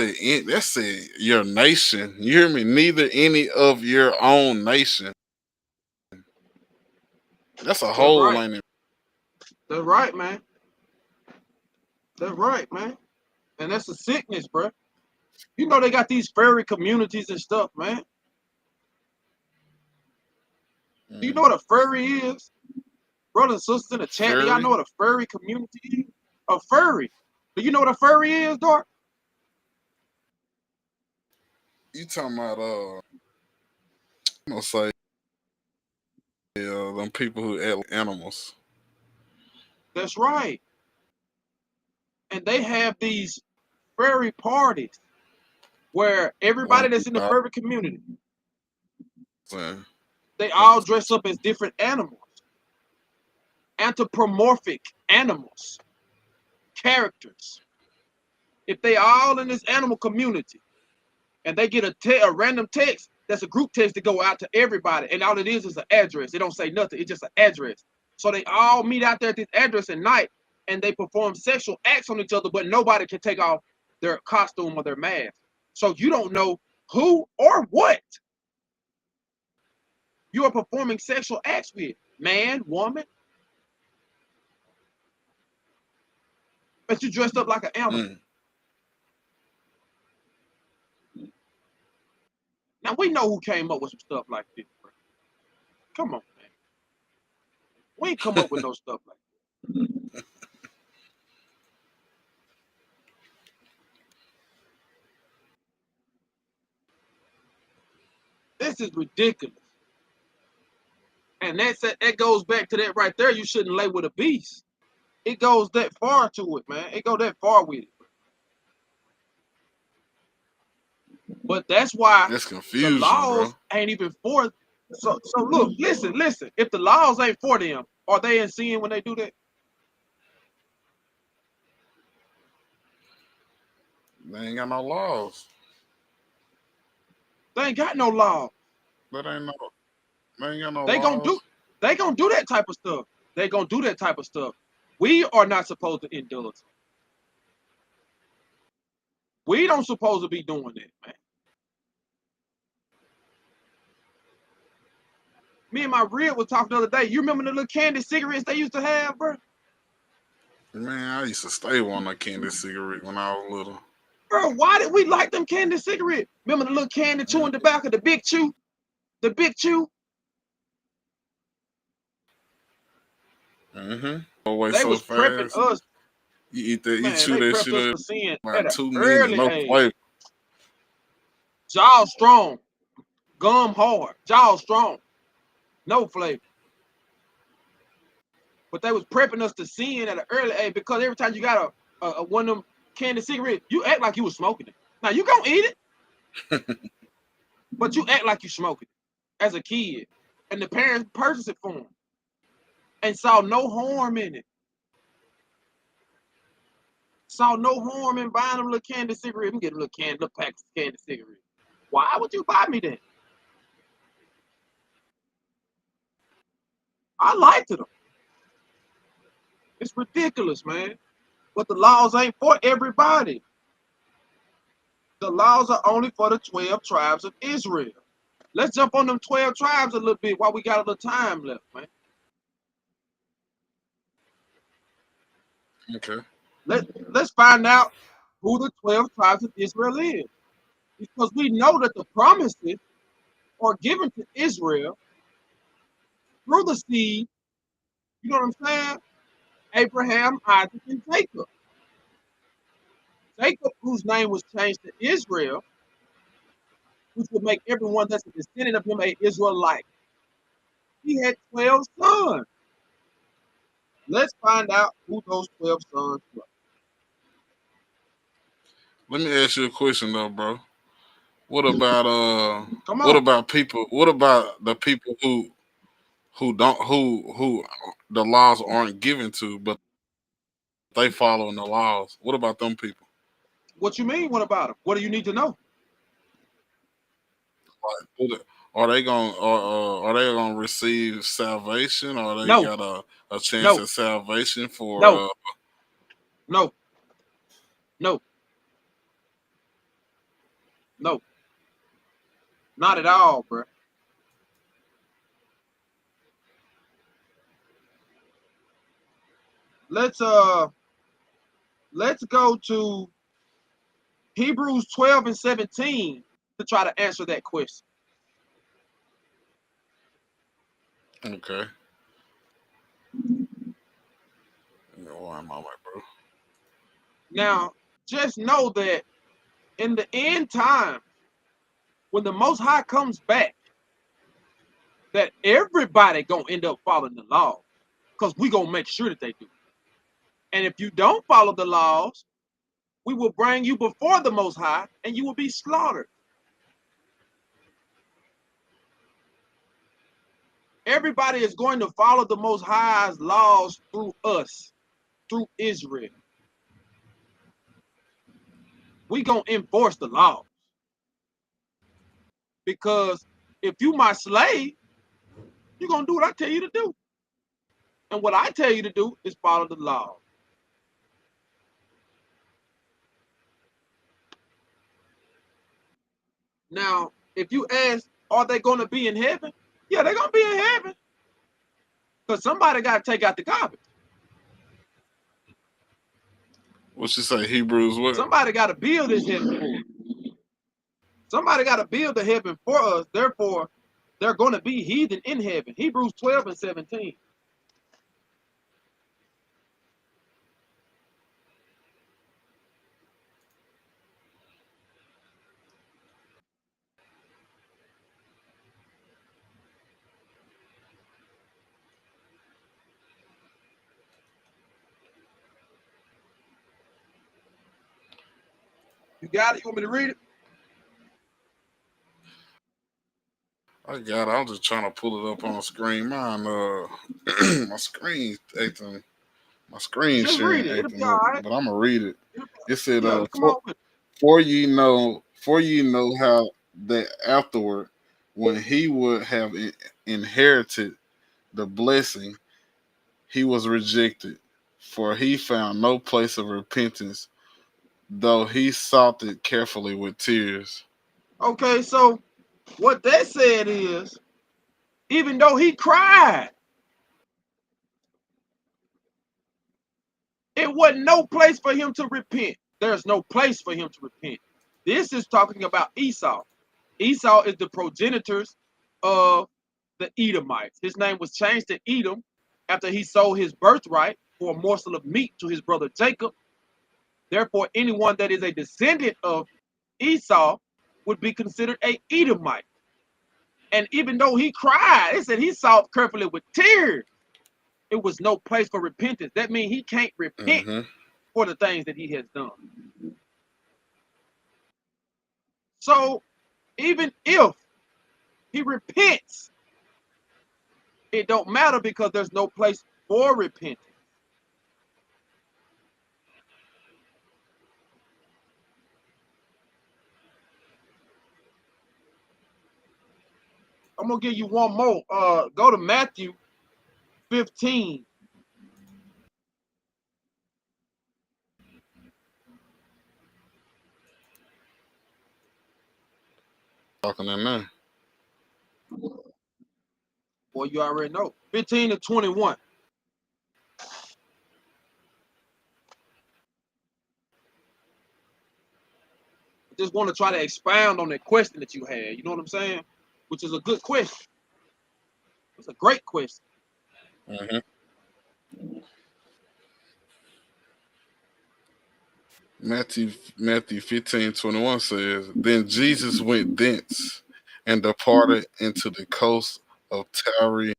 your nation. You hear me? Neither any of your own nation. That's a That's whole, right. ain't it? That's right, man. That's right, man. And that's a sickness, bro. You know they got these furry communities and stuff, man. Do you know Mm. what a furry is? Brothers and sisters in the chat, do y'all know Fairy? what a furry community is? A furry. Do you know what a furry is, Dark? You talking about I'm gonna say them people who act like animals. That's right. And they have these furry parties where everybody that's in the 1,000. furry community, they all dress up as different animals, anthropomorphic animals, characters. If they all in this animal community and they get a random text, that's a group text to go out to everybody, and all it is an address. It don't say nothing. It's just an address. So they all meet out there at this address at night, and they perform sexual acts on each other, but nobody can take off their costume or their mask. So you don't know who or what you are performing sexual acts with. Man, woman, but you dressed up like an animal. Mm. Now we know who came up with some stuff like this, bro. Come on, man. We ain't come up with no stuff like this. This is ridiculous. And that goes back to that right there. You shouldn't lay with a beast. It goes that far to it, man. It go that far with it. But that's why That's the confusion, bro. laws ain't even for. So look, listen. If the laws ain't for them, are they in sin when they do that? They ain't got no laws. They ain't got no law. That ain't no. They ain't got no They gonna do. laws. They gonna do that type of stuff. They gonna do that type of stuff. We are not supposed to indulge. We don't supposed to be doing that, man. Me and my rib was talking the other day. You remember the little candy cigarettes they used to have, bro? Man, I used to stay wanting a candy cigarette when I was little. Bro, why did we like them candy cigarettes? Remember the little candy chewing tobacco, the big chew, the big chew? Mm-hmm. Away They so was prepping fast. us, You eat that. You man. chew They that prepped shit us up for sin at about an 2 minutes. early No age. flavor. Jaw strong, gum hard, jaw strong, no flavor. But they was prepping us to sin at an early age because every time you got a one of them candy cigarettes, you act like you was smoking it. Now you gonna eat it, but you act like you smoking it as a kid, and the parents purchased it for them and saw no harm in it. Saw no harm in buying them little candy cigarette. I'm getting a little pack of candy cigarette. Why would you buy me that? I liked them. It's ridiculous, man. But the laws ain't for everybody. The laws are only for the 12 tribes of Israel. Let's jump on them 12 tribes a little bit while we got a little time left, man. Okay. Let's find out who the 12 tribes of Israel is. Because we know that the promises are given to Israel through the seed, you know what I'm saying? Abraham, Isaac, and Jacob. Jacob, whose name was changed to Israel, which would make everyone that's a descendant of him a Israelite. He had 12 sons. Let's find out who those 12 sons were. Let me ask you a question though, bro. What about Come what on. about people? What about the people who don't who the laws aren't given to, but they following the laws? What about them people? What you mean? What about them? What do you need to know? Like, are they gonna receive salvation, or they No, got a chance no, at salvation for no, no, no, no, not at all, bro. Let's uh let's go to Hebrews 12 and 17 to try to answer that question. okay? Why am I like, bro? Now, just know that in the end time, when the Most High comes back, that everybody gonna end up following the law, because we gonna make sure that they do. And if you don't follow the laws, we will bring you before the Most High, and you will be slaughtered. Everybody is going to follow the Most High's laws through us, through Israel. We gonna enforce the law, because if you my slave, you're gonna do what I tell you to do. And what I tell you to do is follow the law. Now, if you ask, are they going to be in heaven? Yeah, they're going to be in heaven. Because somebody got to take out the garbage. What you say, Hebrews? What? Somebody got to build this heaven for us. Somebody got to build the heaven for us. Therefore, they're going to be heathen in heaven. Hebrews 12 and 17. You got it? You want me to read it? I got it. I'm just trying to pull it up on the screen. My screen acting, my screen Just read sharing it. It'll be acting all up, right. but I'm gonna read it. It said, Yeah, come on with it. for you know how that afterward, when he would have inherited the blessing, he was rejected, for he found no place of repentance, though he sought it carefully with tears. Okay, so what they said is, even though he cried, it wasn't no place for him to repent. There's no place for him to repent. This is talking about Esau. Esau is the progenitors of the Edomites. His name was changed to Edom after he sold his birthright for a morsel of meat to his brother Jacob. Therefore, anyone that is a descendant of Esau would be considered a Edomite. And even though he cried, it said he sought carefully with tears. It was no place for repentance. That means he can't repent Mm-hmm. for the things that he has done. So even if he repents, it don't matter because there's no place for repentance. I'm gonna give you one more. Go to Matthew 15. talking in there. Boy, you already know. 15 to 21. Just want to try to expound on that question that you had. You know what I'm saying? Which is a good question. It's a great question. Mm-hmm. Matthew 15:21 says, Then Jesus went thence and departed into the coast of Tyre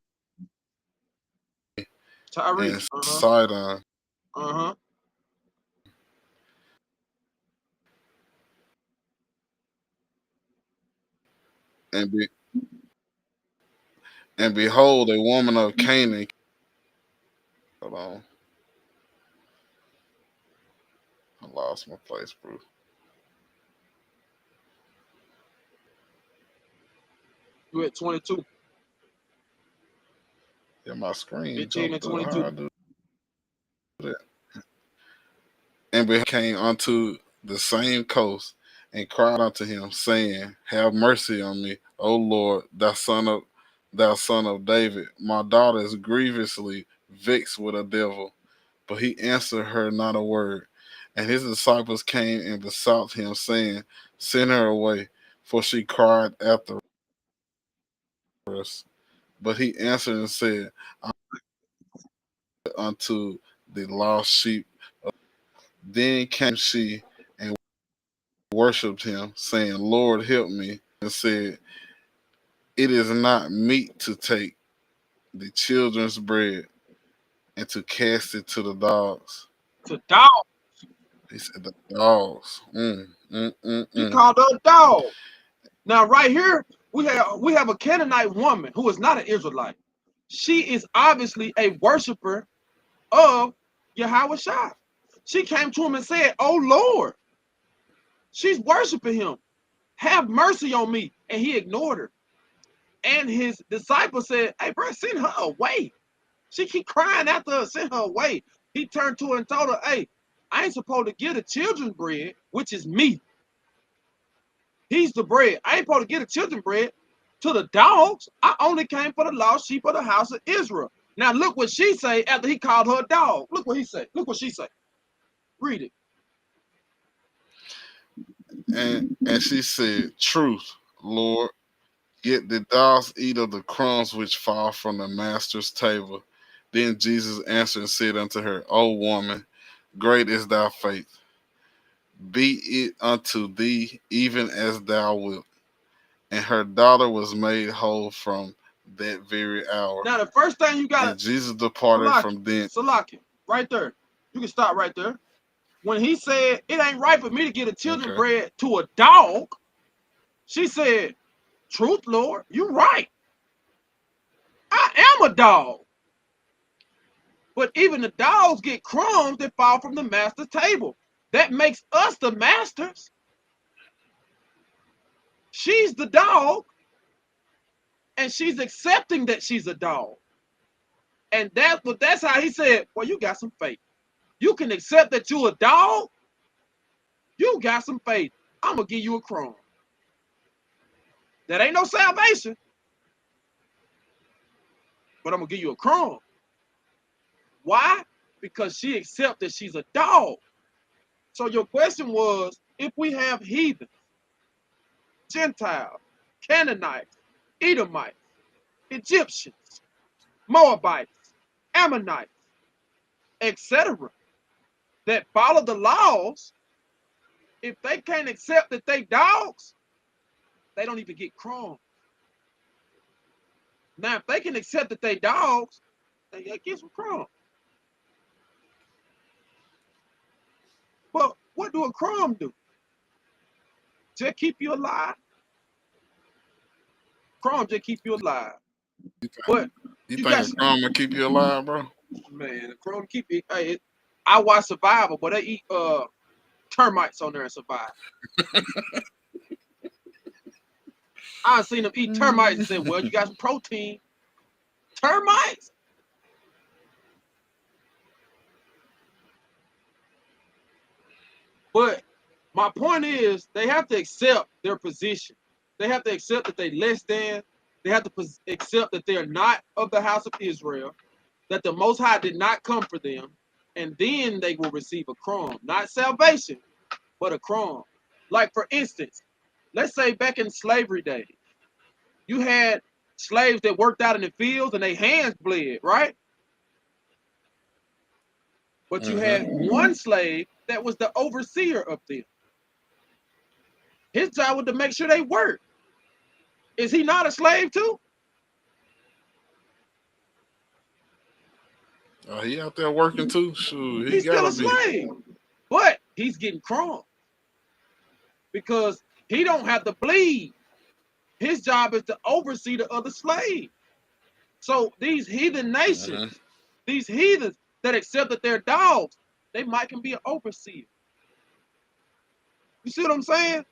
Tyree. and Sidon, Uh-huh. and be, and behold, a woman of Canaan. Hold on, I lost my place, bro. You at 22. Yeah, my screen 15 and jumped up. How 22. I do that? And came unto the same coast and cried unto him, saying, Have mercy on me, O Lord, thou son of David. My daughter is grievously vexed with a devil. But he answered her not a word. And his disciples came and besought him, saying, Send her away, for she cried after us. But he answered and said, Unto the lost sheep. Then came she and worshipped him, saying, Lord, help me. And said, It is not meet to take the children's bread and to cast it to the dogs. To dog. He said, The dogs. He called her a dog. Now, right here, we have a Canaanite woman who is not an Israelite. She is obviously a worshiper of Yahweh Shai. She came to him and said, Oh Lord. She's worshiping him. Have mercy on me. And he ignored her. And his disciple said, Hey, bro, send her away. She keep crying after her, send her away. He turned to her and told her, Hey, I ain't supposed to give the children bread, which is me. He's the bread. I ain't supposed to give the children bread to the dogs. I only came for the lost sheep of the house of Israel. Now look what she say after he called her a dog. Look what he said. Look what she say. Read it. And she said, Truth, Lord, yet the dogs eat of the crumbs which fall from the master's table. Then Jesus answered and said unto her, O woman, great is thy faith. Be it unto thee even as thou wilt. And her daughter was made whole from that very hour. Now the first thing you got And to Jesus departed from thence. Salaki, right there. You can stop right there. When he said it ain't right for me to give the children Okay. bread to a dog, she said, Truth, Lord, you're right. I am a dog. But even the dogs get crumbs that fall from the master's table. That makes us the masters. She's the dog, and she's accepting that she's a dog. And that's how he said, Well, you got some faith. You can accept that you're a dog. You got some faith. I'm gonna give you a crumb. That ain't no salvation, but I'm gonna give you a crumb. Why? Because she accepts that she's a dog. So your question was, if we have heathens, Gentiles, Canaanites, Edomites, Egyptians, Moabites, Ammonites, etc., that follow the laws, if they can't accept that they dogs, they don't even get crumbs. Now, if they can accept that they dogs, they get some crumbs. But what do a crumb do? Just keep you alive. Crumbs just keep you alive. But You you think got a crumb will keep you alive, bro? man, the crumb keep it. Hey, I watch Survivor, but they eat termites on there and survive. I seen them eat termites and said, "Well, you got some protein." Termites. But my point is, they have to accept their position. They have to accept that they less than. They have to accept that they're not of the house of Israel, that the Most High did not come for them, and then they will receive a crumb, not salvation, but a crumb. Like for instance, let's say back in slavery days, you had slaves that worked out in the fields and their hands bled, right? But you had one slave that was the overseer of them. His job was to make sure they worked. Is he not a slave too? He out there working too. Shoot, he He's still gotta a be. slave, but he's getting crumbs because he don't have to bleed. His job is to oversee the other slaves. So these heathen nations, these heathens that accept that they're dogs, they might can be an overseer. You see what I'm saying?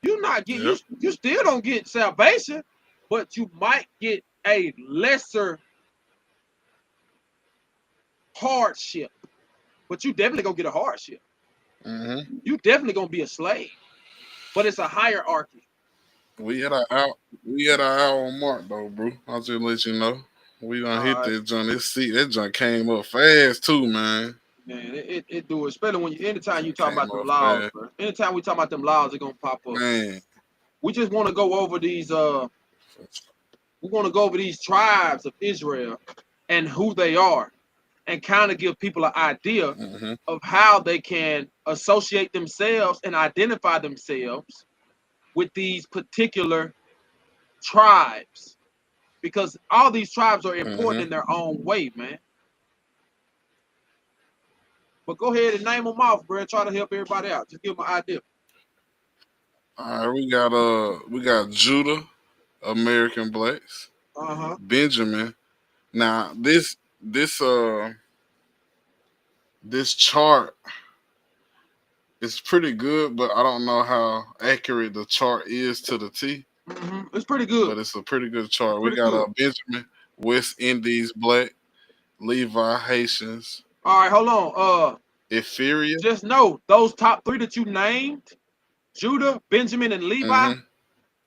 You not get you still don't get salvation, but you might get a lesser hardship. But you definitely gonna get a hardship. You definitely gonna be a slave, but it's a hierarchy. We at our hour mark though, bro. I'll just let you know. We done hit that joint. That joint came up fast too, man. Man, it do, especially when anytime you talk about them laws, fast. bro. Anytime we talk about them laws, they're gonna pop up. Man. We just want to go over these we want to go over these tribes of Israel and who they are, and kind of give people an idea of how they can associate themselves and identify themselves with these particular tribes, because all these tribes are important in their own way, man. But go ahead and name them off, bro. Try to help everybody out. Just give them an idea. All right, we got Judah, American blacks. Benjamin. Now this chart is pretty good, but I don't know how accurate the chart is to the T. It's pretty good, but it's a pretty good chart. We got Benjamin, West Indies black, Levi Haitians. All right, hold on. Etheria. Just know those top three that you named, Judah, Benjamin, and Levi.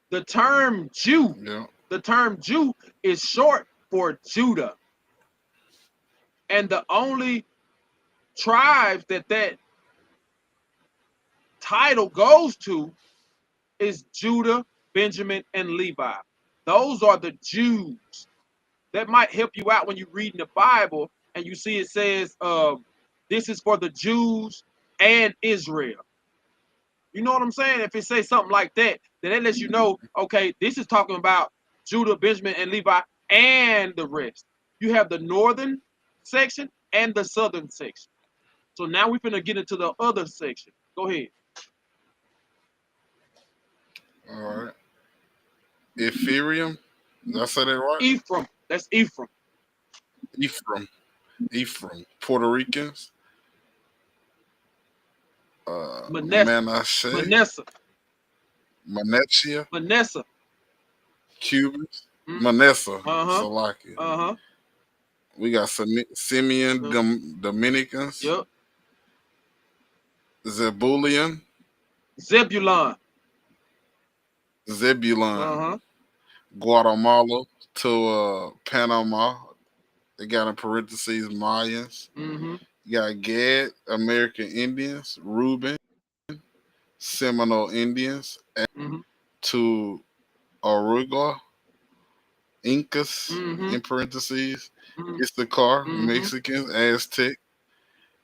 The term Jew, the term Jew is short for Judah, and the only tribe that title goes to is Judah, Benjamin, and Levi. Those are the Jews. That might help you out when you read in the Bible and you see it says, this is for the Jews and Israel. You know what I'm saying? If it says something like that, then that lets you know, okay, this is talking about Judah, Benjamin, and Levi and the rest. You have the northern section and the southern section. So now we're going to get into the other section. Go ahead. All right. Ephraim. Did I say that right? Ephraim. That's Ephraim. Ephraim. Puerto Ricans. Manasseh. Cubans. Manasseh. Salakia. We got Simeon Dominicans. Zebulun. Guatemala to Panama. They got in parentheses Mayans. You got Gad, American Indians, Reuben, Seminole Indians, to Aruga, Incas in parentheses, Issachar, Mexicans, Aztec,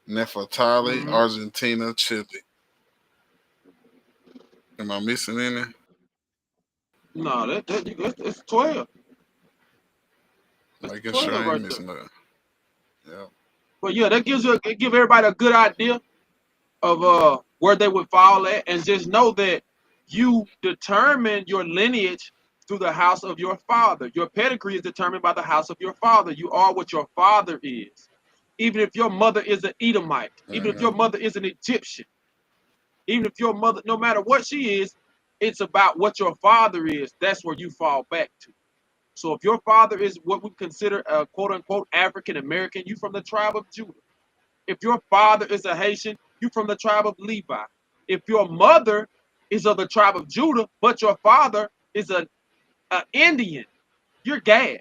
Nefertali, Argentina, Chile. Am I missing any? No, that's 12. Making sure I ain't missing nothing. Yeah. But yeah, that give everybody a good idea of where they would fall at, and just know that you determine your lineage through the house of your father. Your pedigree is determined by the house of your father. You are what your father is. Even if your mother is an Edomite, even if your mother is an Egyptian, even if your mother, no matter what she is, it's about what your father is. That's where you fall back to. So if your father is what we consider a quote-unquote African-American, you from the tribe of Judah. If your father is a Haitian, you from the tribe of Levi. If your mother is of the tribe of Judah, but your father is an Indian. You're Gad.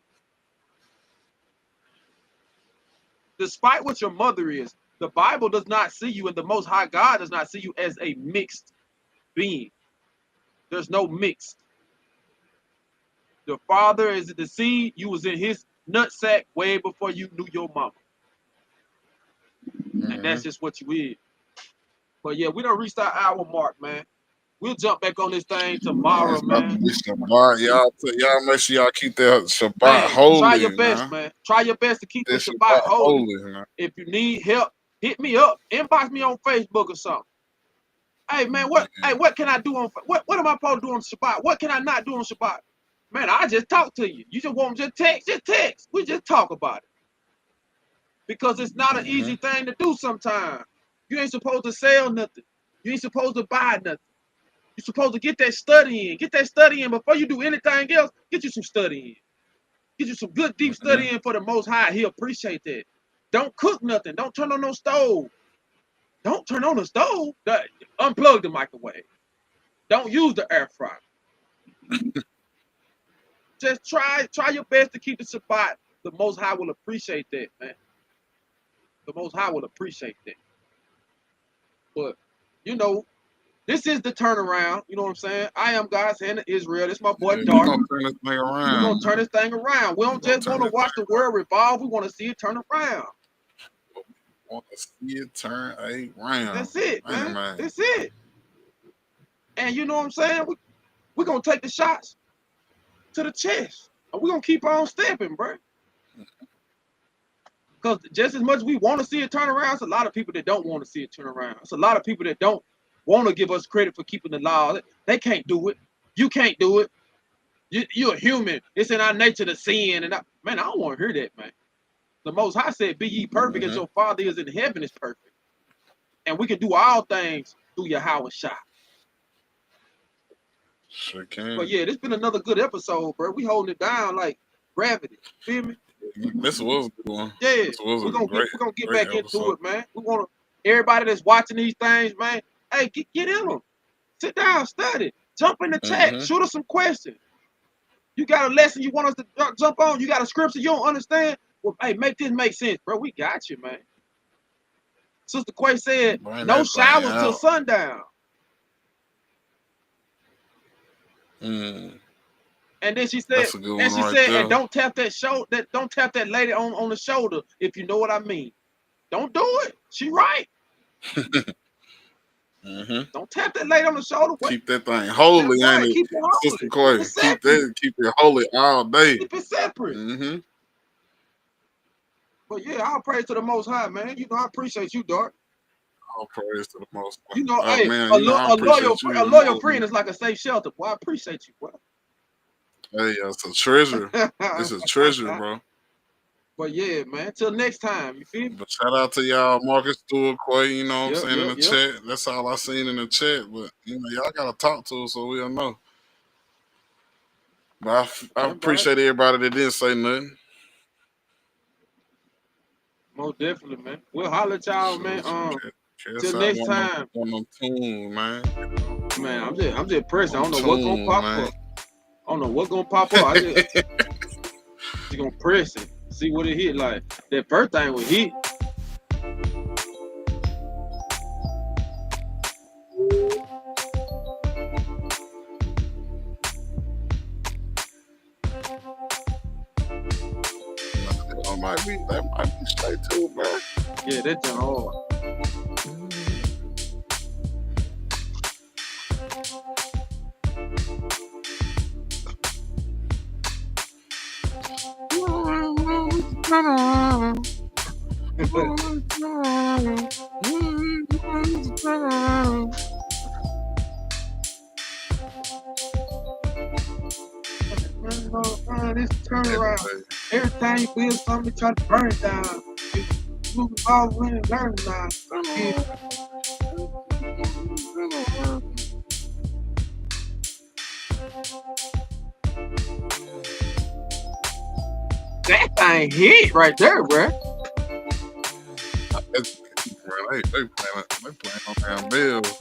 Despite what your mother is, the Bible does not see you, and the Most High God does not see you as a mixed being. There's no mixed. The father is the seed. You was in his nutsack way before you knew your mama. And that's just what you is. But yeah, we done reached our hour mark, man. We'll jump back on this thing tomorrow, It's about to man. be Shabbat. Y'all make sure y'all keep that Shabbat Man, holy, try your best, man. man. Try your best to keep the That Shabbat holy. man. If you need help, hit me up. Inbox me on Facebook or something. Hey man, what can I do on what am I supposed to do on Shabbat? What can I not do on Shabbat? Man, I just talk to you. You just want to just text. We just talk about it. Because it's not an easy thing to do sometimes. You ain't supposed to sell nothing. You ain't supposed to buy nothing. You're supposed to get that study in. Get that study in before you do anything else. Get you some study in. Get you some good deep study in for the Most High. He'll appreciate that. Don't cook nothing. Don't turn on no stove. Don't turn on the stove. Unplug the microwave. Don't use the air fryer. Just try your best to keep the Shabbat. The Most High will appreciate that, man. The Most High will appreciate that. But, you know, this is the turnaround. You know what I'm saying? I am God's hand of Israel. This is my boy Dark. We're going to turn this thing around. We're going to turn this thing around. We don't just want to watch the world revolve. We want to see it turn around. Want to see it turn around. That's it, man. That's it. And you know what I'm saying? We're going to take the shots to the chest. And we're going to keep on stepping, bro. Because just as much as we want to see it turn around, it's a lot of people that don't want to see it turn around. It's a lot of people that don't want to give us credit for keeping the law. They can't do it. You can't do it. You're a human. It's in our nature to sin. And man, I don't want to hear that, man. The Most High said, be ye perfect as your Father is in heaven is perfect. And we can do all things through Yahweh Shai. Sure can. But yeah, this been another good episode, bro. We holding it down like gravity. Feel me? This was a good one. Yeah, we're gonna get back into it, man. We want everybody that's watching these things, man. Hey, get in them. Sit down, study. Jump in the chat. Shoot us some questions. You got a lesson you want us to jump on? You got a scripture you don't understand? Well, hey, make this make sense, bro. We got you, man. Sister Quay said, no showers till sundown. And then she said, and don't tap that lady on the shoulder, if you know what I mean. Don't do it. She right. Don't tap that lady on the shoulder. Keep that thing holy, ain't it? Keep it holy. Sister Quay, keep it holy all day. Keep it separate. But yeah, all praise to the Most High, man. You know, I appreciate you, Dark. All praise to the Most High. You know, hey, man, a loyal friend is like a safe shelter. Boy, I appreciate you, bro. Hey, it's a treasure. It's a treasure, bro. But yeah, man. Till next time, you feel me? But shout out to y'all, Marcus Stewart, Quay. You know what I'm saying in the chat. That's all I seen in the chat. But you know, y'all gotta talk to us so we'll know. But I appreciate everybody that didn't say nothing. Most definitely, man. We'll holler at y'all, man. Till next time. Man, I'm just pressing. I don't know what's gonna pop up. I don't know what's gonna pop up. I just gonna press it, see what it hit like. That first thing was hit. That might be straight too, man. Yeah, that's hard. This turnaround. Everything you feel something, try to burn it down. You all win and learn now. That thing hit right there, bro. They playing on damn bills.